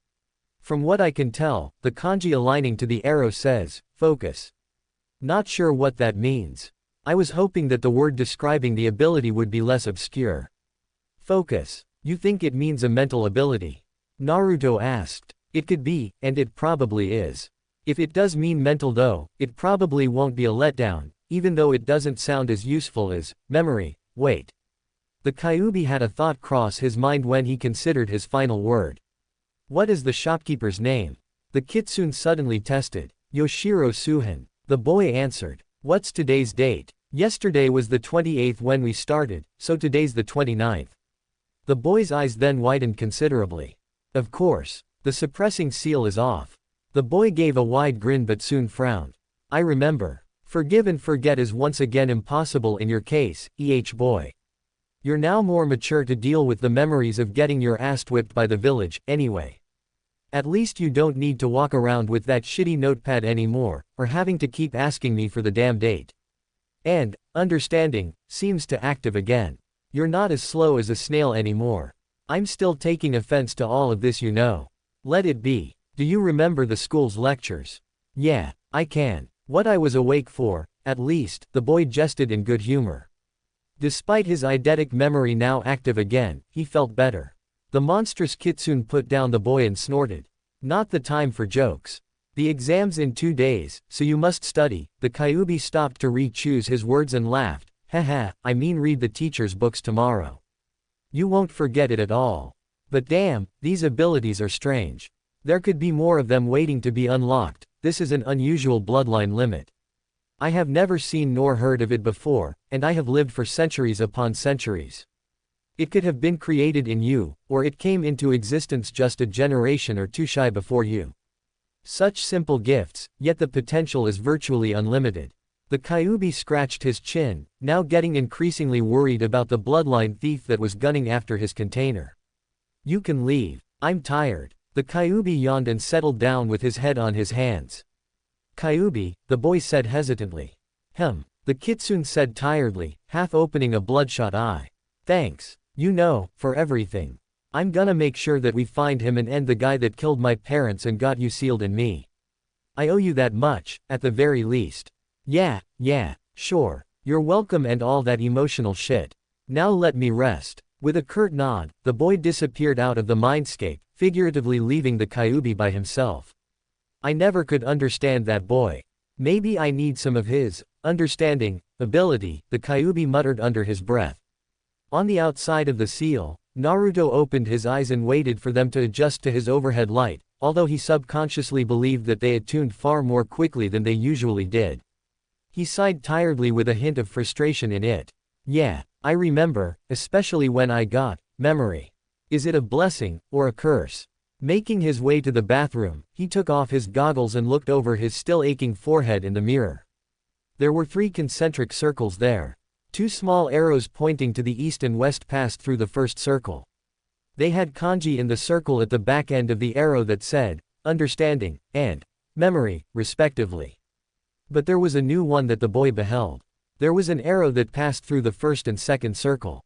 "From what I can tell, the kanji aligning to the arrow says, focus. Not sure what that means. I was hoping that the word describing the ability would be less obscure." "Focus. You think it means a mental ability?" Naruto asked. "It could be, and it probably is. If it does mean mental though, it probably won't be a letdown, even though it doesn't sound as useful as memory." Wait. The Kyuubi had a thought cross his mind when he considered his final word. "What is the shopkeeper's name?" the kitsune suddenly tested. "Yoshiro Suhin," the boy answered. "What's today's date?" "Yesterday was the 28th when we started, so today's the 29th. The boy's eyes then widened considerably. "Of course. The suppressing seal is off." The boy gave a wide grin but soon frowned. "I remember. Forgive and forget is once again impossible in your case, boy. You're now more mature to deal with the memories of getting your ass whipped by the village, anyway. At least you don't need to walk around with that shitty notepad anymore, or having to keep asking me for the damn date. And, understanding, seems to active again. You're not as slow as a snail anymore. I'm still taking offense to all of this, you know. Let it be. Do you remember the school's lectures?" "Yeah, I can. What I was awake for, at least," the boy jested in good humor. Despite his eidetic memory now active again, he felt better. The monstrous kitsune put down the boy and snorted. "Not the time for jokes. The exam's in 2 days, so you must study." The Kyuubi stopped to re-choose his words and laughed. "Haha, I mean read the teacher's books tomorrow. You won't forget it at all. But damn, these abilities are strange. There could be more of them waiting to be unlocked. This is an unusual bloodline limit. I have never seen nor heard of it before, and I have lived for centuries upon centuries. It could have been created in you, or it came into existence just a generation or two shy before you. Such simple gifts, yet the potential is virtually unlimited." The Kyuubi scratched his chin, now getting increasingly worried about the bloodline thief that was gunning after his container. "You can leave. I'm tired." The Kyuubi yawned and settled down with his head on his hands. "Kyuubi," the boy said hesitantly. The kitsune said tiredly, half opening a bloodshot eye. "Thanks. You know, for everything. I'm gonna make sure that we find him and end the guy that killed my parents and got you sealed in me. I owe you that much, at the very least." Yeah, sure. You're welcome and all that emotional shit. Now let me rest." With a curt nod, the boy disappeared out of the mindscape, figuratively leaving the Kyuubi by himself. "I never could understand that boy. Maybe I need some of his understanding ability," the Kyuubi muttered under his breath. On the outside of the seal, Naruto opened his eyes and waited for them to adjust to his overhead light, although he subconsciously believed that they attuned far more quickly than they usually did. He sighed tiredly with a hint of frustration in it. "Yeah, I remember, especially when I got memory. Is it a blessing, or a curse?" Making his way to the bathroom, he took off his goggles and looked over his still aching forehead in the mirror. There were 3 concentric circles there. 2 small arrows pointing to the east and west passed through the first circle. They had kanji in the circle at the back end of the arrow that said, understanding, and memory, respectively. But there was a new one that the boy beheld. There was an arrow that passed through the first and second circle.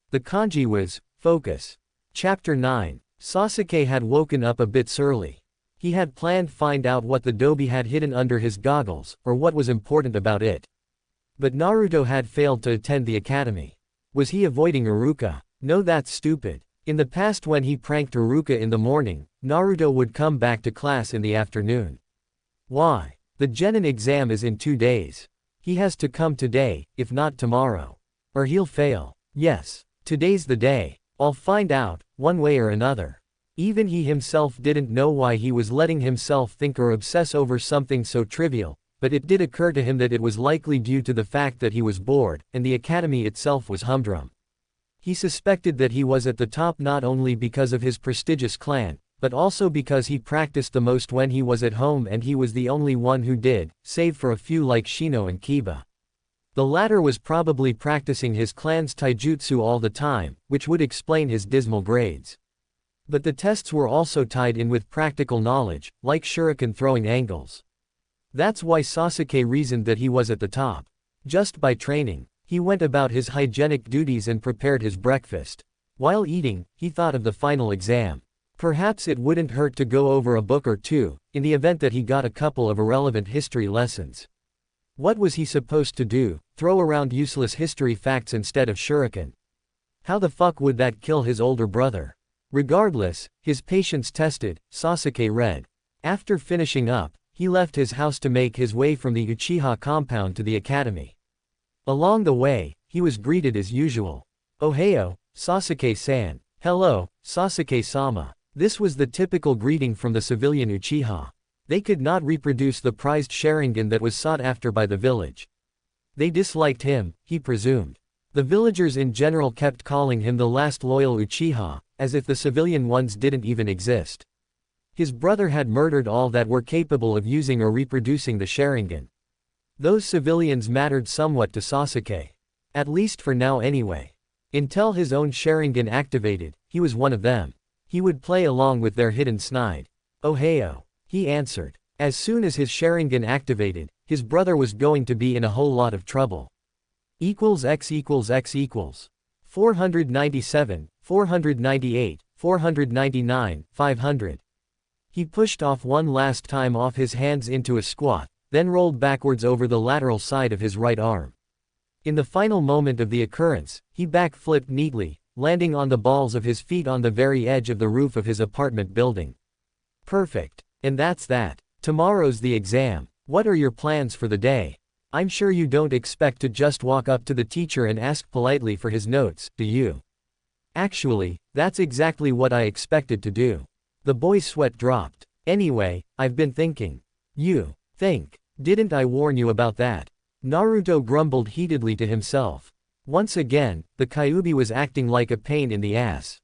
The kanji was, focus. Chapter 9. Sasuke had woken up a bit surly. He had planned find out what the dobi had hidden under his goggles, or what was important about it. But Naruto had failed to attend the academy. Was he avoiding Iruka? No, that's stupid. In the past, when he pranked Iruka in the morning, Naruto would come back to class in the afternoon. Why? The genin exam is in 2 days. He has to come today, if not tomorrow. Or he'll fail. Yes, today's the day. I'll find out, one way or another. Even he himself didn't know why he was letting himself think or obsess over something so trivial, but it did occur to him that it was likely due to the fact that he was bored, and the academy itself was humdrum. He suspected that he was at the top not only because of his prestigious clan, but also because he practiced the most when he was at home, and he was the only one who did, save for a few like Shino and Kiba. The latter was probably practicing his clan's taijutsu all the time, which would explain his dismal grades. But the tests were also tied in with practical knowledge, like shuriken throwing angles. That's why Sasuke reasoned that he was at the top. Just by training, he went about his hygienic duties and prepared his breakfast. While eating, he thought of the final exam. Perhaps it wouldn't hurt to go over a book or two, in the event that he got a couple of irrelevant history lessons. What was he supposed to do, throw around useless history facts instead of shuriken? How the fuck would that kill his older brother? Regardless, his patience tested, Sasuke read. After finishing up, he left his house to make his way from the Uchiha compound to the academy. Along the way, he was greeted as usual. Ohayo, Sasuke-san. Hello, Sasuke-sama. This was the typical greeting from the civilian Uchiha. They could not reproduce the prized Sharingan that was sought after by the village. They disliked him, he presumed. The villagers in general kept calling him the last loyal Uchiha, as if the civilian ones didn't even exist. His brother had murdered all that were capable of using or reproducing the Sharingan. Those civilians mattered somewhat to Sasuke. At least for now anyway. Until his own Sharingan activated, he was one of them. He would play along with their hidden snide. Ohayo, he answered. As soon as his Sharingan activated, his brother was going to be in a whole lot of trouble. X equals X equals 497, 498, 499, 500. He pushed off one last time off his hands into a squat, then rolled backwards over the lateral side of his right arm. In the final moment of the occurrence, he backflipped neatly, landing on the balls of his feet on the very edge of the roof of his apartment building. Perfect. And that's that. Tomorrow's the exam. What are your plans for the day? I'm sure you don't expect to just walk up to the teacher and ask politely for his notes, do you? Actually, that's exactly what I expected to do. The boy's sweat dropped. Anyway, I've been thinking. You think? Didn't I warn you about that? Naruto grumbled heatedly to himself. Once again, the Kyuubi was acting like a pain in the ass.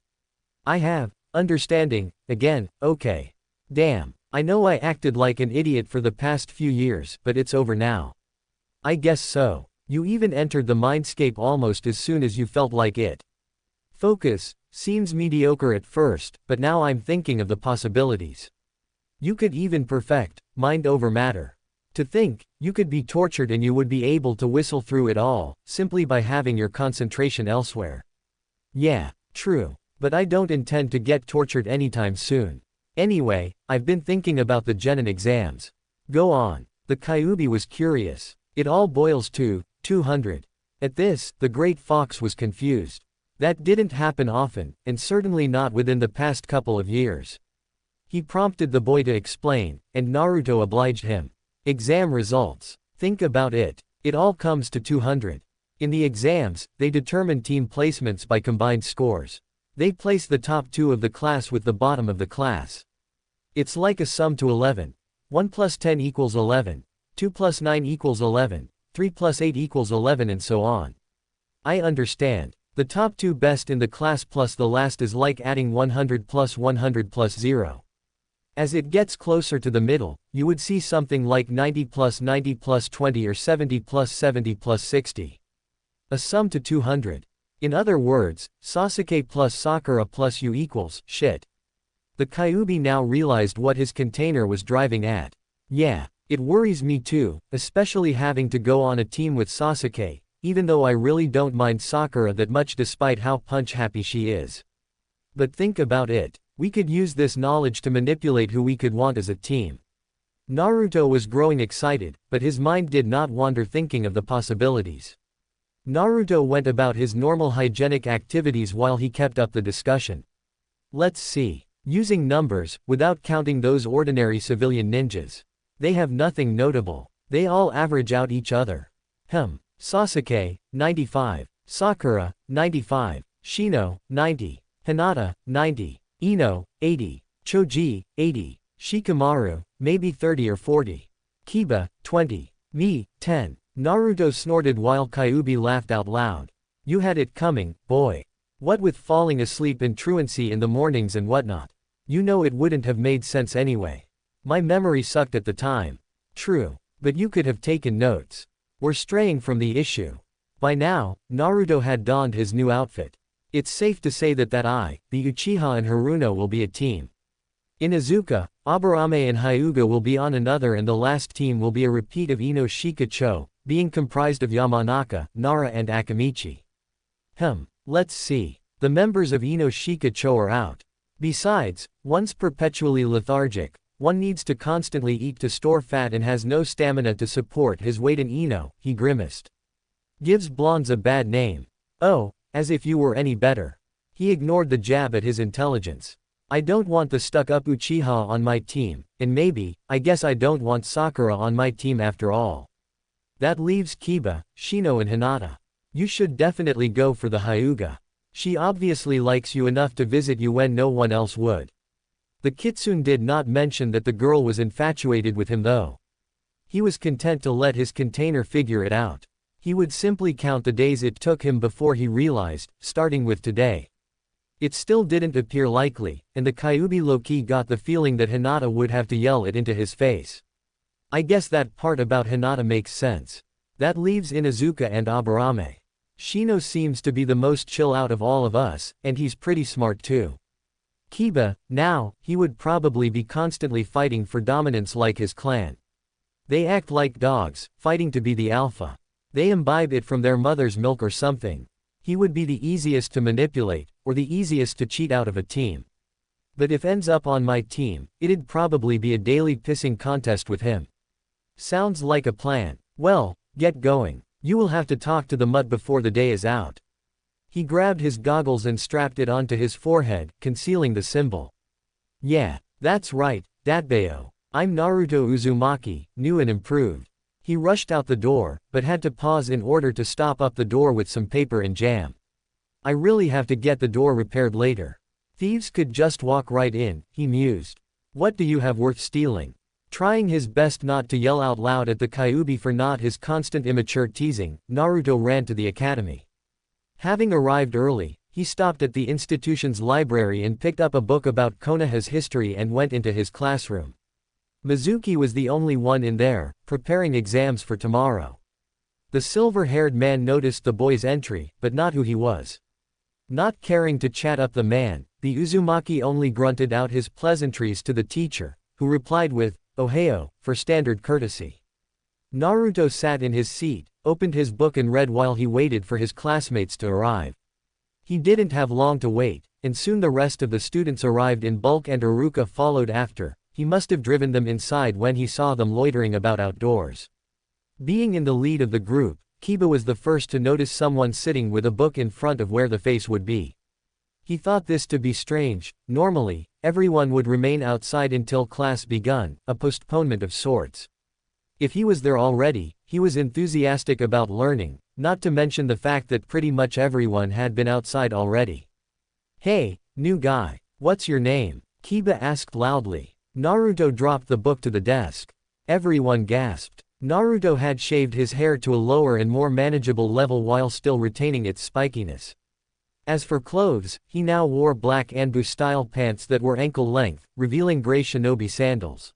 I have, understanding, again, okay. Damn, I know I acted like an idiot for the past few years, but it's over now. I guess so. You even entered the mindscape almost as soon as you felt like it. Focus, seems mediocre at first, but now I'm thinking of the possibilities. You could even perfect, mind over matter. To think, you could be tortured and you would be able to whistle through it all, simply by having your concentration elsewhere. Yeah, true. But I don't intend to get tortured anytime soon. Anyway, I've been thinking about the genin exams. Go on. The Kyuubi was curious. It all boils to 200. At this, the Great Fox was confused. That didn't happen often, and certainly not within the past couple of years. He prompted the boy to explain, and Naruto obliged him. Exam results. Think about it. It all comes to 200. In the exams, they determine team placements by combined scores. They place the top 2 of the class with the bottom of the class. It's like a sum to 11. 1 plus 10 equals 11. 2 plus 9 equals 11. 3 plus 8 equals 11, and so on. I understand. The top 2 best in the class plus the last is like adding 100 plus 100 plus 0. As it gets closer to the middle, you would see something like 90 plus 90 plus 20 or 70 plus 70 plus 60. A sum to 200. In other words, Sasuke plus Sakura plus you equals shit. The Kyuubi now realized what his container was driving at. Yeah, it worries me too, especially having to go on a team with Sasuke, even though I really don't mind Sakura that much despite how punch-happy she is. But think about it. We could use this knowledge to manipulate who we could want as a team. Naruto was growing excited, but his mind did not wander thinking of the possibilities. Naruto went about his normal hygienic activities while he kept up the discussion. Let's see. Using numbers, without counting those ordinary civilian ninjas. They have nothing notable. They all average out each other. Sasuke, 95. Sakura, 95. Shino, 90. Hinata, 90. Ino, 80. Choji, 80. Shikamaru, maybe 30 or 40. Kiba, 20. Me, 10. Naruto snorted while Kyuubi laughed out loud. You had it coming, boy. What with falling asleep in truancy in the mornings and whatnot. You know it wouldn't have made sense anyway. My memory sucked at the time. True. But you could have taken notes. We're straying from the issue. By now, Naruto had donned his new outfit. It's safe to say that the Uchiha and Haruno will be a team. In Izuka, Aburame and Hyuga will be on another, and the last team will be a repeat of Ino Shikacho, being comprised of Yamanaka, Nara and Akamichi. Let's see. The members of Ino Shikacho are out. Besides, one's perpetually lethargic, one needs to constantly eat to store fat and has no stamina to support his weight in Ino, he grimaced. Gives blondes a bad name. Oh, as if you were any better. He ignored the jab at his intelligence. I don't want the stuck-up Uchiha on my team, and I guess I don't want Sakura on my team after all. That leaves Kiba, Shino and Hinata. You should definitely go for the Hyuga. She obviously likes you enough to visit you when no one else would. The Kitsune did not mention that the girl was infatuated with him though. He was content to let his container figure it out. He would simply count the days it took him before he realized, starting with today. It still didn't appear likely, and the Kyuubi low-key got the feeling that Hinata would have to yell it into his face. I guess that part about Hinata makes sense. That leaves Inuzuka and Aburame. Shino seems to be the most chill out of all of us, and he's pretty smart too. Kiba, now, he would probably be constantly fighting for dominance like his clan. They act like dogs, fighting to be the alpha. They imbibe it from their mother's milk or something. He would be the easiest to manipulate, or the easiest to cheat out of a team. But if ends up on my team, it'd probably be a daily pissing contest with him. Sounds like a plan. Well, get going. You will have to talk to the mutt before the day is out. He grabbed his goggles and strapped it onto his forehead, concealing the symbol. Yeah, that's right, Datbeo. I'm Naruto Uzumaki, new and improved. He rushed out the door, but had to pause in order to stop up the door with some paper and jam. I really have to get the door repaired later. Thieves could just walk right in, he mused. What do you have worth stealing? Trying his best not to yell out loud at the Kyuubi for not his constant immature teasing, Naruto ran to the academy. Having arrived early, he stopped at the institution's library and picked up a book about Konoha's history and went into his classroom. Mizuki was the only one in there, preparing exams for tomorrow. The silver-haired man noticed the boy's entry, but not who he was. Not caring to chat up the man, the Uzumaki only grunted out his pleasantries to the teacher, who replied with, "Ohio," for standard courtesy. Naruto sat in his seat, opened his book and read while he waited for his classmates to arrive. He didn't have long to wait, and soon the rest of the students arrived in bulk and Iruka followed after. He must have driven them inside when he saw them loitering about outdoors. Being in the lead of the group, Kiba was the first to notice someone sitting with a book in front of where the face would be. He thought this to be strange. Normally, everyone would remain outside until class begun, a postponement of sorts. If he was there already, he was enthusiastic about learning, not to mention the fact that pretty much everyone had been outside already. "Hey, new guy, what's your name?" Kiba asked loudly. Naruto dropped the book to the desk. Everyone gasped. Naruto had shaved his hair to a lower and more manageable level while still retaining its spikiness. As for clothes, he now wore black Anbu-style pants that were ankle-length, revealing gray shinobi sandals.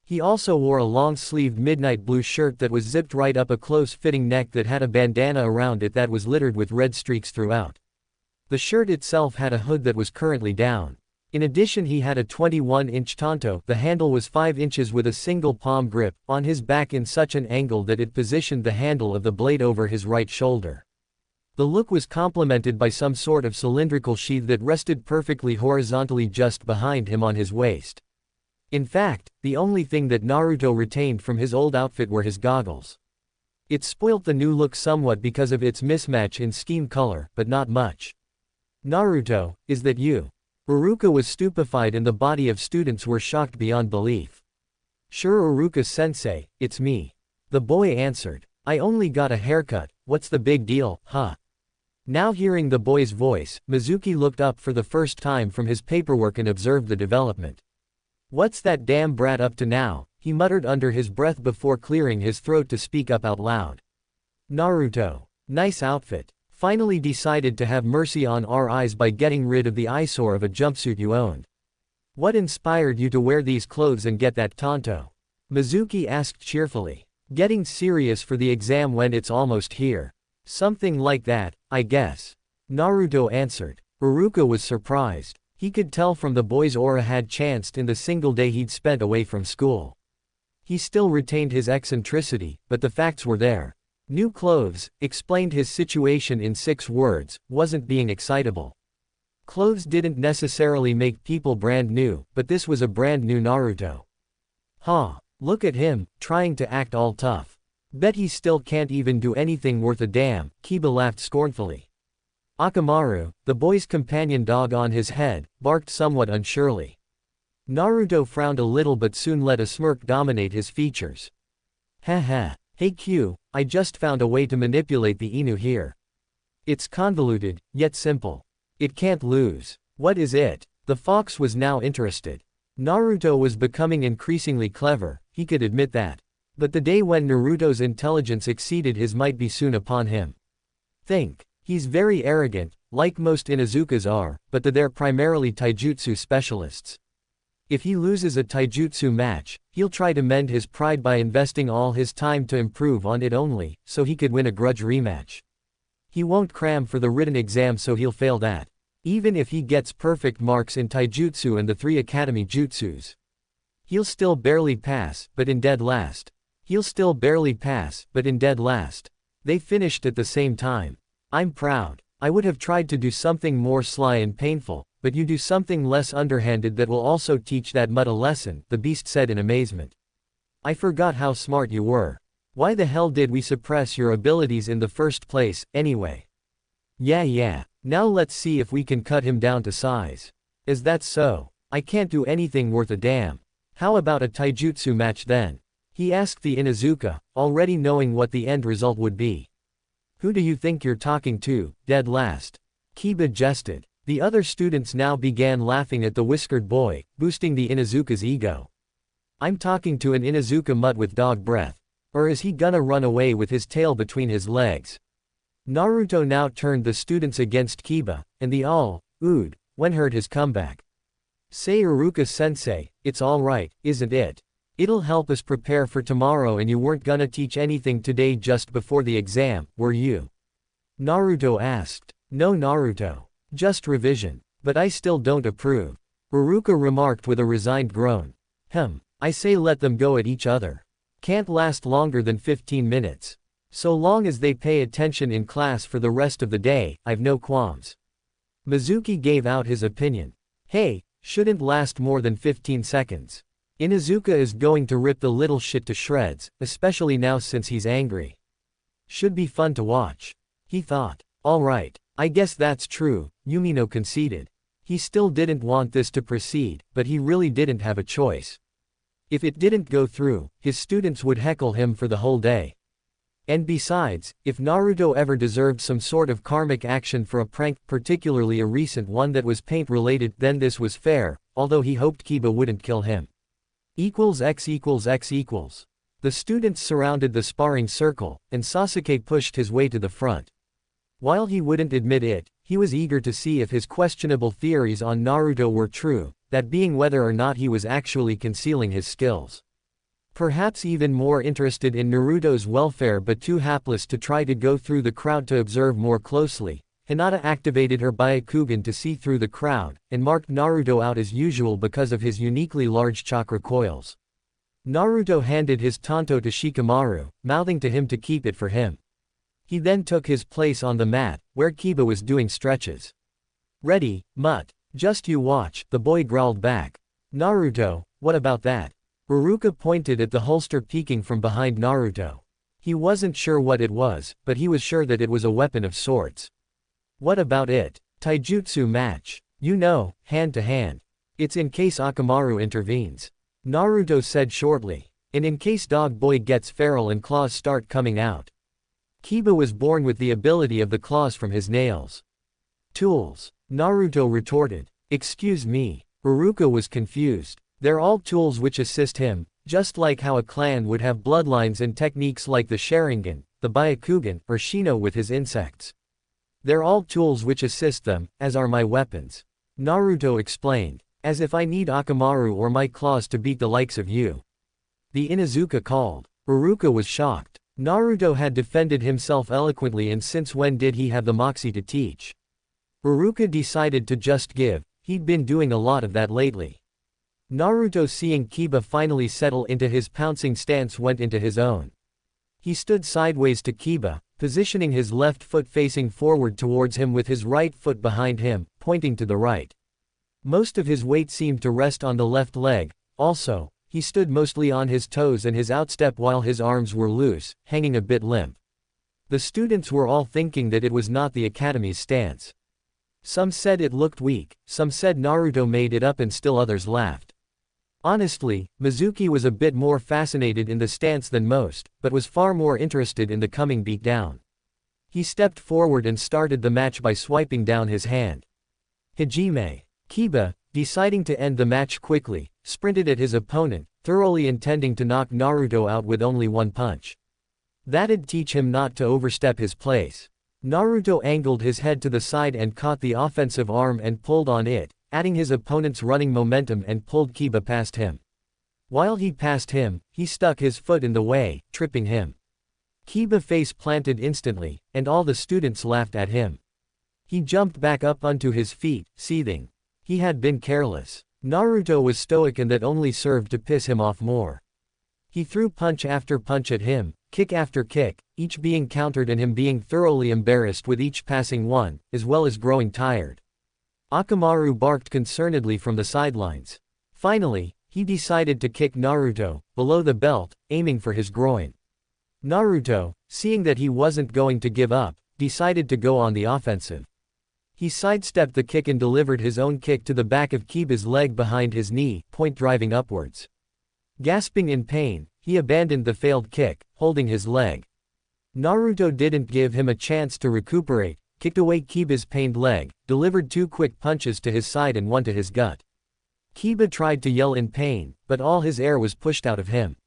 He also wore a long-sleeved midnight blue shirt that was zipped right up a close-fitting neck that had a bandana around it that was littered with red streaks throughout. The shirt itself had a hood that was currently down. In addition, he had a 21-inch tanto. The handle was 5 inches with a single palm grip, on his back in such an angle that it positioned the handle of the blade over his right shoulder. The look was complemented by some sort of cylindrical sheath that rested perfectly horizontally just behind him on his waist. In fact, the only thing that Naruto retained from his old outfit were his goggles. It spoilt the new look somewhat because of its mismatch in scheme color, but not much. "Naruto, is that you?" Uruka was stupefied and the body of students were shocked beyond belief. Sure Uruka-sensei, it's me. The boy answered. I only got a haircut, what's the big deal, huh? Now hearing the boy's voice, Mizuki looked up for the first time from his paperwork and observed the development. What's that damn brat up to now? He muttered under his breath before clearing his throat to speak up out loud. Naruto. Nice outfit. Finally decided to have mercy on our eyes by getting rid of the eyesore of a jumpsuit you owned. What inspired you to wear these clothes and get that tanto? Mizuki asked cheerfully. Getting serious for the exam when it's almost here. Something like that, I guess. Naruto answered. Uruka was surprised. He could tell from the boy's aura had chanced in the single day he'd spent away from school. He still retained his eccentricity, but the facts were there. New clothes, explained his situation in 6 words, wasn't being excitable. Clothes didn't necessarily make people brand new, but this was a brand new Naruto. Huh. Look at him, trying to act all tough. Bet he still can't even do anything worth a damn, Kiba laughed scornfully. Akamaru, the boy's companion dog on his head, barked somewhat unsurely. Naruto frowned a little but soon let a smirk dominate his features. Haha. Hey Q, I just found a way to manipulate the Inu here. It's convoluted, yet simple. It can't lose. What is it? The fox was now interested. Naruto was becoming increasingly clever, he could admit that. But the day when Naruto's intelligence exceeded his might be soon upon him. Think. He's very arrogant, like most Inuzukas are, but they're primarily taijutsu specialists. If he loses a taijutsu match, he'll try to mend his pride by investing all his time to improve on it only, so he could win a grudge rematch. He won't cram for the written exam so he'll fail that. Even if he gets perfect marks in taijutsu and the 3 academy jutsus. He'll still barely pass, but in dead last. They finished at the same time. I'm proud. I would have tried to do something more sly and painful, but you do something less underhanded that will also teach that mutt a lesson, the beast said in amazement. I forgot how smart you were. Why the hell did we suppress your abilities in the first place, anyway? Yeah. Now let's see if we can cut him down to size. Is that so? I can't do anything worth a damn. How about a taijutsu match then? He asked the Inuzuka, already knowing what the end result would be. Who do you think you're talking to, dead last? Kiba jested. The other students now began laughing at the whiskered boy, boosting the Inuzuka's ego. I'm talking to an Inuzuka mutt with dog breath. Or is he gonna run away with his tail between his legs? Naruto now turned the students against Kiba, and the all-ooed, when heard his comeback. Say Uruka-sensei, it's alright, isn't it? It'll help us prepare for tomorrow and you weren't gonna teach anything today just before the exam, were you? Naruto asked. No Naruto. Just revision. But I still don't approve. Uruka remarked with a resigned groan. I say let them go at each other. Can't last longer than 15 minutes. So long as they pay attention in class for the rest of the day, I've no qualms. Mizuki gave out his opinion. Hey, shouldn't last more than 15 seconds. Inuzuka is going to rip the little shit to shreds, especially now since he's angry. Should be fun to watch. He thought. Alright, I guess that's true, Yumino conceded. He still didn't want this to proceed, but he really didn't have a choice. If it didn't go through, his students would heckle him for the whole day. And besides, if Naruto ever deserved some sort of karmic action for a prank, particularly a recent one that was paint-related, then this was fair, although he hoped Kiba wouldn't kill him. X equals X equals. The students surrounded the sparring circle, and Sasuke pushed his way to the front. While he wouldn't admit it, he was eager to see if his questionable theories on Naruto were true, that being whether or not he was actually concealing his skills. Perhaps even more interested in Naruto's welfare but too hapless to try to go through the crowd to observe more closely, Hinata activated her Byakugan to see through the crowd, and marked Naruto out as usual because of his uniquely large chakra coils. Naruto handed his tanto to Shikamaru, mouthing to him to keep it for him. He then took his place on the mat, where Kiba was doing stretches. Ready, mutt. Just you watch, the boy growled back. Naruto, what about that? Uruka pointed at the holster peeking from behind Naruto. He wasn't sure what it was, but he was sure that it was a weapon of sorts. What about it? Taijutsu match. You know, hand to hand. It's in case Akamaru intervenes. Naruto said shortly. And in case Dog Boy gets feral and claws start coming out. Kiba was born with the ability of the claws from his nails. Tools. Naruto retorted. Excuse me. Iruka was confused. They're all tools which assist him, just like how a clan would have bloodlines and techniques like the Sharingan, the Byakugan, or Shino with his insects. They're all tools which assist them, as are my weapons. Naruto explained. As if I need Akamaru or my claws to beat the likes of you. The Inuzuka called. Iruka was shocked. Naruto had defended himself eloquently, and since when did he have the moxie to teach? Iruka decided to just give, he'd been doing a lot of that lately. Naruto, seeing Kiba finally settle into his pouncing stance, went into his own. He stood sideways to Kiba, positioning his left foot facing forward towards him with his right foot behind him, pointing to the right. Most of his weight seemed to rest on the left leg. Also, he stood mostly on his toes and his outstep while his arms were loose, hanging a bit limp. The students were all thinking that it was not the academy's stance. Some said it looked weak, some said Naruto made it up, and still others laughed. Honestly, Mizuki was a bit more fascinated in the stance than most, but was far more interested in the coming beatdown. He stepped forward and started the match by swiping down his hand. Hajime. Kiba, deciding to end the match quickly, sprinted at his opponent, thoroughly intending to knock Naruto out with only one punch. That'd teach him not to overstep his place. Naruto angled his head to the side and caught the offensive arm and pulled on it, adding his opponent's running momentum, and pulled Kiba past him. While he passed him, he stuck his foot in the way, tripping him. Kiba face planted instantly, and all the students laughed at him. He jumped back up onto his feet, seething. He had been careless. Naruto was stoic, and that only served to piss him off more. He threw punch after punch at him, kick after kick, each being countered and him being thoroughly embarrassed with each passing one, as well as growing tired. Akamaru barked concernedly from the sidelines. Finally, he decided to kick Naruto, below the belt, aiming for his groin. Naruto, seeing that he wasn't going to give up, decided to go on the offensive. He sidestepped the kick and delivered his own kick to the back of Kiba's leg behind his knee, point driving upwards. Gasping in pain, he abandoned the failed kick, holding his leg. Naruto didn't give him a chance to recuperate, kicked away Kiba's pained leg, delivered two quick punches to his side and one to his gut. Kiba tried to yell in pain, but all his air was pushed out of him.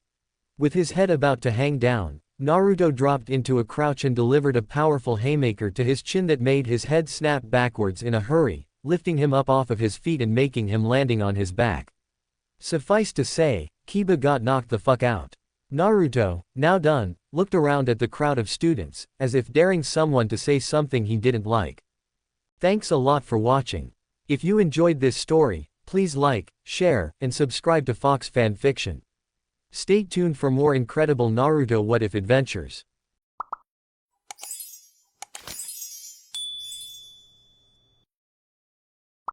With his head about to hang down, Naruto dropped into a crouch and delivered a powerful haymaker to his chin that made his head snap backwards in a hurry, lifting him up off of his feet and making him landing on his back. Suffice to say, Kiba got knocked the fuck out. Naruto, now done, looked around at the crowd of students, as if daring someone to say something he didn't like. Thanks a lot for watching. If you enjoyed this story, please like, share, and subscribe to FoxFanFiction. Stay tuned for more incredible Naruto What If adventures.